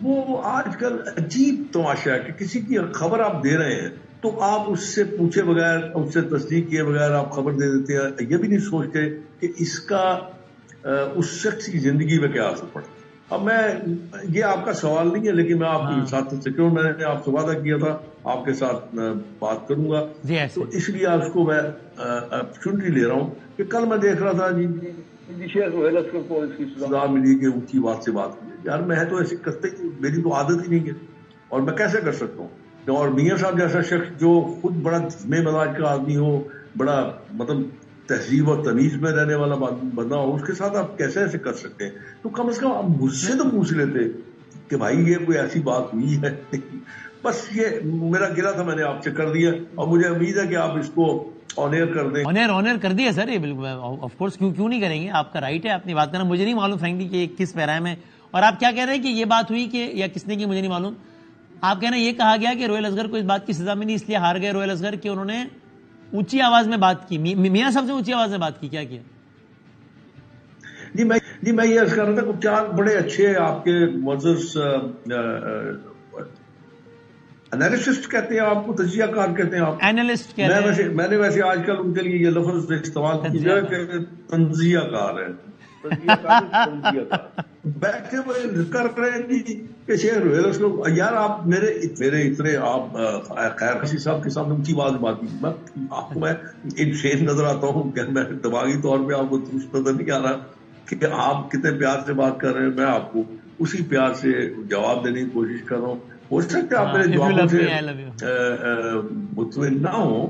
Speaker 5: وہ آج کل عجیب تماشا ہے کہ کسی کی خبر آپ دے رہے ہیں تو آپ اس سے پوچھے بغیر، اس سے تصدیق کیے بغیر آپ خبر دے دیتے ہیں. یہ بھی نہیں سوچتے کہ اس کا اس شخص کی زندگی میں کیا اثر پڑتا. اب میں یہ آپ کا سوال نہیں ہے لیکن میں آپ کے ساتھ سیکور میں نے آپ سے وعدہ کیا تھا آپ کے ساتھ بات کروں گا تو اس لیے آپ کو میں اپرچونٹی لے رہا ہوں کہ کل میں دیکھ رہا تھا جی سزا ملی کہ اونچی بات سے بات کی. یار میں تو ایسے کرتے میری تو عادت ہی نہیں ہے اور میں کیسے کر سکتا ہوں. اور میاں صاحب جیسا شخص جو خود بڑا دھیمے مزاج کا آدمی ہو بڑا مطلب تہذیب اور تمیز میں رہنے والا بندہ ہو اس کے ساتھ آپ کیسے ایسے کر سکتے ہیں. تو کم از کم آپ مجھ سے تو پوچھ لیتے کہ بھائی یہ کوئی ایسی بات ہوئی ہے. بس یہ میرا گلا تھا میں نے آپ سے کر دیا اور مجھے امید ہے کہ آپ اس کو آنر کر دیں.
Speaker 1: آنر کر دیا سر یہ بالکل آف کورس کیوں نہیں کریں گے. آپ کا رائٹ ہے اپنی بات کرنا. مجھے نہیں معلوم فرینکلی کہ کس پیرا میں اور آپ کیا کہہ رہے ہیں کہ یہ بات ہوئی کہ یا کس نے کی مجھے نہیں معلوم. آپ کہنا یہ کہا گیا کہ رویل اصغر کو اس بات کی سزا میں نہیں اس لیے ہار گئے رویل اصغر کہ انہوں نے اونچی آواز میں بات کی. میاں صاحب سے اونچی آواز میں بات کی کیا کیا؟
Speaker 5: جی میں یہ عرض کر رہا تھا کہ چار بڑے اچھے آپ کے معزز انالیسٹ کہتے ہیں آپ کو تجزیہ کار کہتے ہیں آپ
Speaker 1: اینالسٹ
Speaker 5: میں نے ویسے آج کل ان کے لیے یہ لفظ استعمال کیا کہ تنزیہ کار ہے. بیٹھے ہوئے کر رہے ہیں کہ شیخ رویل اصغر یار آپ میرے اتنے آپ خیر خسی صاحب کے سامنے اونچی آواز بات کی. میں آپ کو میں انشین نظر آتا ہوں کہ میں دماغی طور پہ آپ کو درست نظر نہیں آ رہا کہ آپ کتنے پیار سے بات کر رہے ہیں. میں آپ کو اسی پیار سے جواب دینے کی کوشش کر رہا ہوں. ہو سکتا ہے آپ میرے جوابوں سے مطمئن نہ ہوں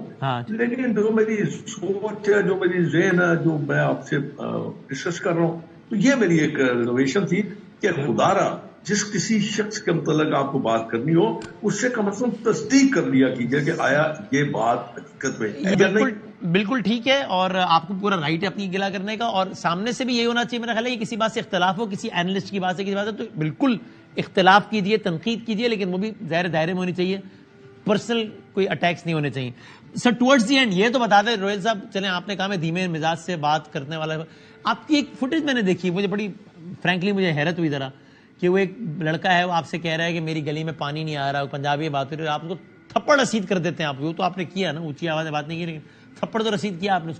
Speaker 5: لیکن جو میری سوچ ہے جو میری ذہن ہے جو میں آپ سے ڈسکس کر رہا ہوں تو یہ میری ایک ریزرویشن تھی کہ خدا را جس کسی شخص کے متعلق آپ کو بات کرنی ہو اس سے کم از کم تصدیق کر لیا کیجیے کہ آیا یہ بات حقیقت میں.
Speaker 1: بالکل ٹھیک ہے اور آپ کو پورا رائٹ ہے اپنی گلا کرنے کا اور سامنے سے بھی یہی ہونا چاہیے. میرا خیال ہے کہ کسی بات سے اختلاف ہو کسی اینالسٹ کی بات سے کسی بات ہے تو بالکل اختلاف کیجیے تنقید کیجیے لیکن وہ بھی ظاہر دائرے میں ہونی چاہیے. پرسنل کوئی اٹیکس نہیں ہونے چاہیے. سر ٹورڈز دی اینڈ یہ تو بتا دیں رویل صاحب چلیں آپ نے کہا میں دھیمے مزاج سے بات کرنے والا آپ کی ایک فوٹیج میں نے دیکھی مجھے بڑی فرینکلی مجھے حیرت ہوئی ذرا کہ وہ ایک لڑکا ہے وہ آپ سے کہہ رہا ہے کہ میری گلی میں پانی نہیں آ رہا پنجابی بات ہو رہی ہے آپ اس کو تھپڑ رسید کر دیتے ہیں. آپ وہ تو آپ نے کیا نا اونچی آواز میں بات نہیں کی لیکن تھپڑ تو رسید کیا آپ نے.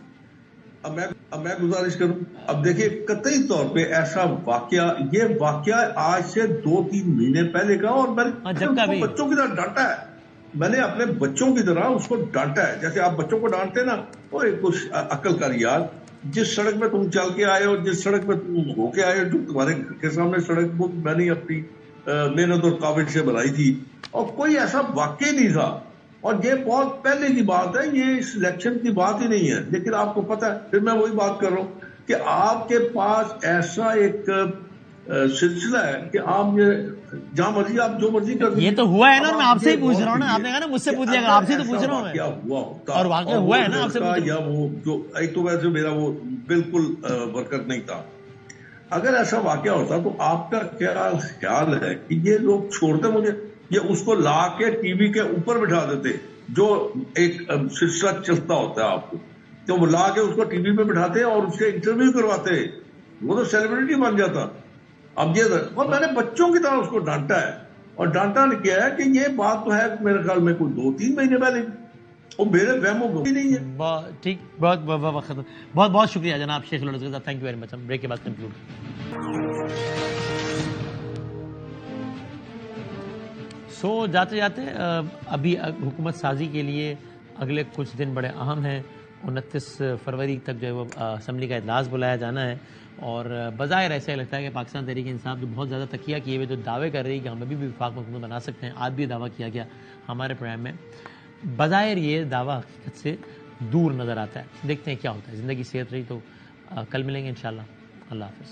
Speaker 5: اب میں گزارش کروں اب دیکھیے قطعی طور پہ ایسا واقعہ یہ واقعہ آج سے 2-3 مہینے پہلے کا اور میں نے بچوں کی طرح ڈانٹا ہے. میں نے اپنے بچوں کی طرح اس کو ڈانٹا ہے جیسے آپ بچوں کو ڈانٹتے نا وہ کچھ عقل کر یار جس سڑک میں تم چل کے آئے ہو جس سڑک میں تم ہو کے آئے ہو جو تمہارے گھر کے سامنے سڑک وہ میں نے اپنی محنت اور کاوش سے بنائی تھی اور کوئی ایسا واقع نہیں تھا. اور یہ بہت پہلے کی بات ہے یہ اس الیکشن کی بات ہی نہیں ہے لیکن آپ کو پتا ہے پھر میں وہی بات کر رہا ہوں کہ آپ کے پاس ایسا ایک سلسلہ ہے کہ آپ یہ جہاں مرضی آپ جو مرضی کر
Speaker 1: یہ تو ہوا ہے نا میں آپ سے ہی پوچھ رہا ہوں نا. آپ نے کہا نا مجھ سے پوچھ لیا آپ سے تو پوچھ رہا ہوں
Speaker 5: کیا ہوا ہوتا
Speaker 1: اور واقعہ ہوا ہے نا آپ سے
Speaker 5: یا وہ جو ایک تو ویسے میرا وہ بالکل ورکر نہیں تھا. اگر ایسا واقعہ ہوتا تو آپ کا کیا خیال ہے کہ یہ لوگ چھوڑتے مجھے یہ اس کو لا کے ٹی وی کے اوپر بٹھا دیتے جو ایک سلسلہ چلتا ہوتا ہے آپ کو تو وہ لا کے اس کو ٹی وی پہ بٹھاتے اور اس کے انٹرویو کرواتے وہ تو سیلیبریٹی بن جاتا. اب یہ اور میں نے بچوں کی طرح اس کو ڈانٹا ہے اور ڈانٹا نے کیا ہے کہ یہ بات تو ہے میرے خیال میں کوئی 2-3 مہینے پہلے وہ میرے فہموں کو بھی نہیں ہے.
Speaker 1: ٹھیک بہت بہت شکریہ جناب شیخ رویل اصغر صاحب. Thank you very much. ہم بریک کے بعد کنکلوڈ. سو جاتے جاتے ابھی حکومت سازی کے لیے اگلے کچھ دن بڑے اہم ہیں. 29 فروری تک جو ہے وہ اسمبلی کا اجلاس بلایا جانا ہے اور بظاہر ایسا لگتا ہے کہ پاکستان تحریک انصاف جو بہت زیادہ تکیہ کیے ہوئے جو دعوے کر رہی ہے کہ ہم ابھی بھی وفاق حکومت بنا سکتے ہیں. آج بھی دعویٰ کیا گیا ہمارے پروگرام میں. بظاہر یہ دعویٰ حقیقت سے دور نظر آتا ہے. دیکھتے ہیں کیا ہوتا ہے. زندگی صحت رہی تو کل ملیں گے انشاءاللہ. اللہ حافظ.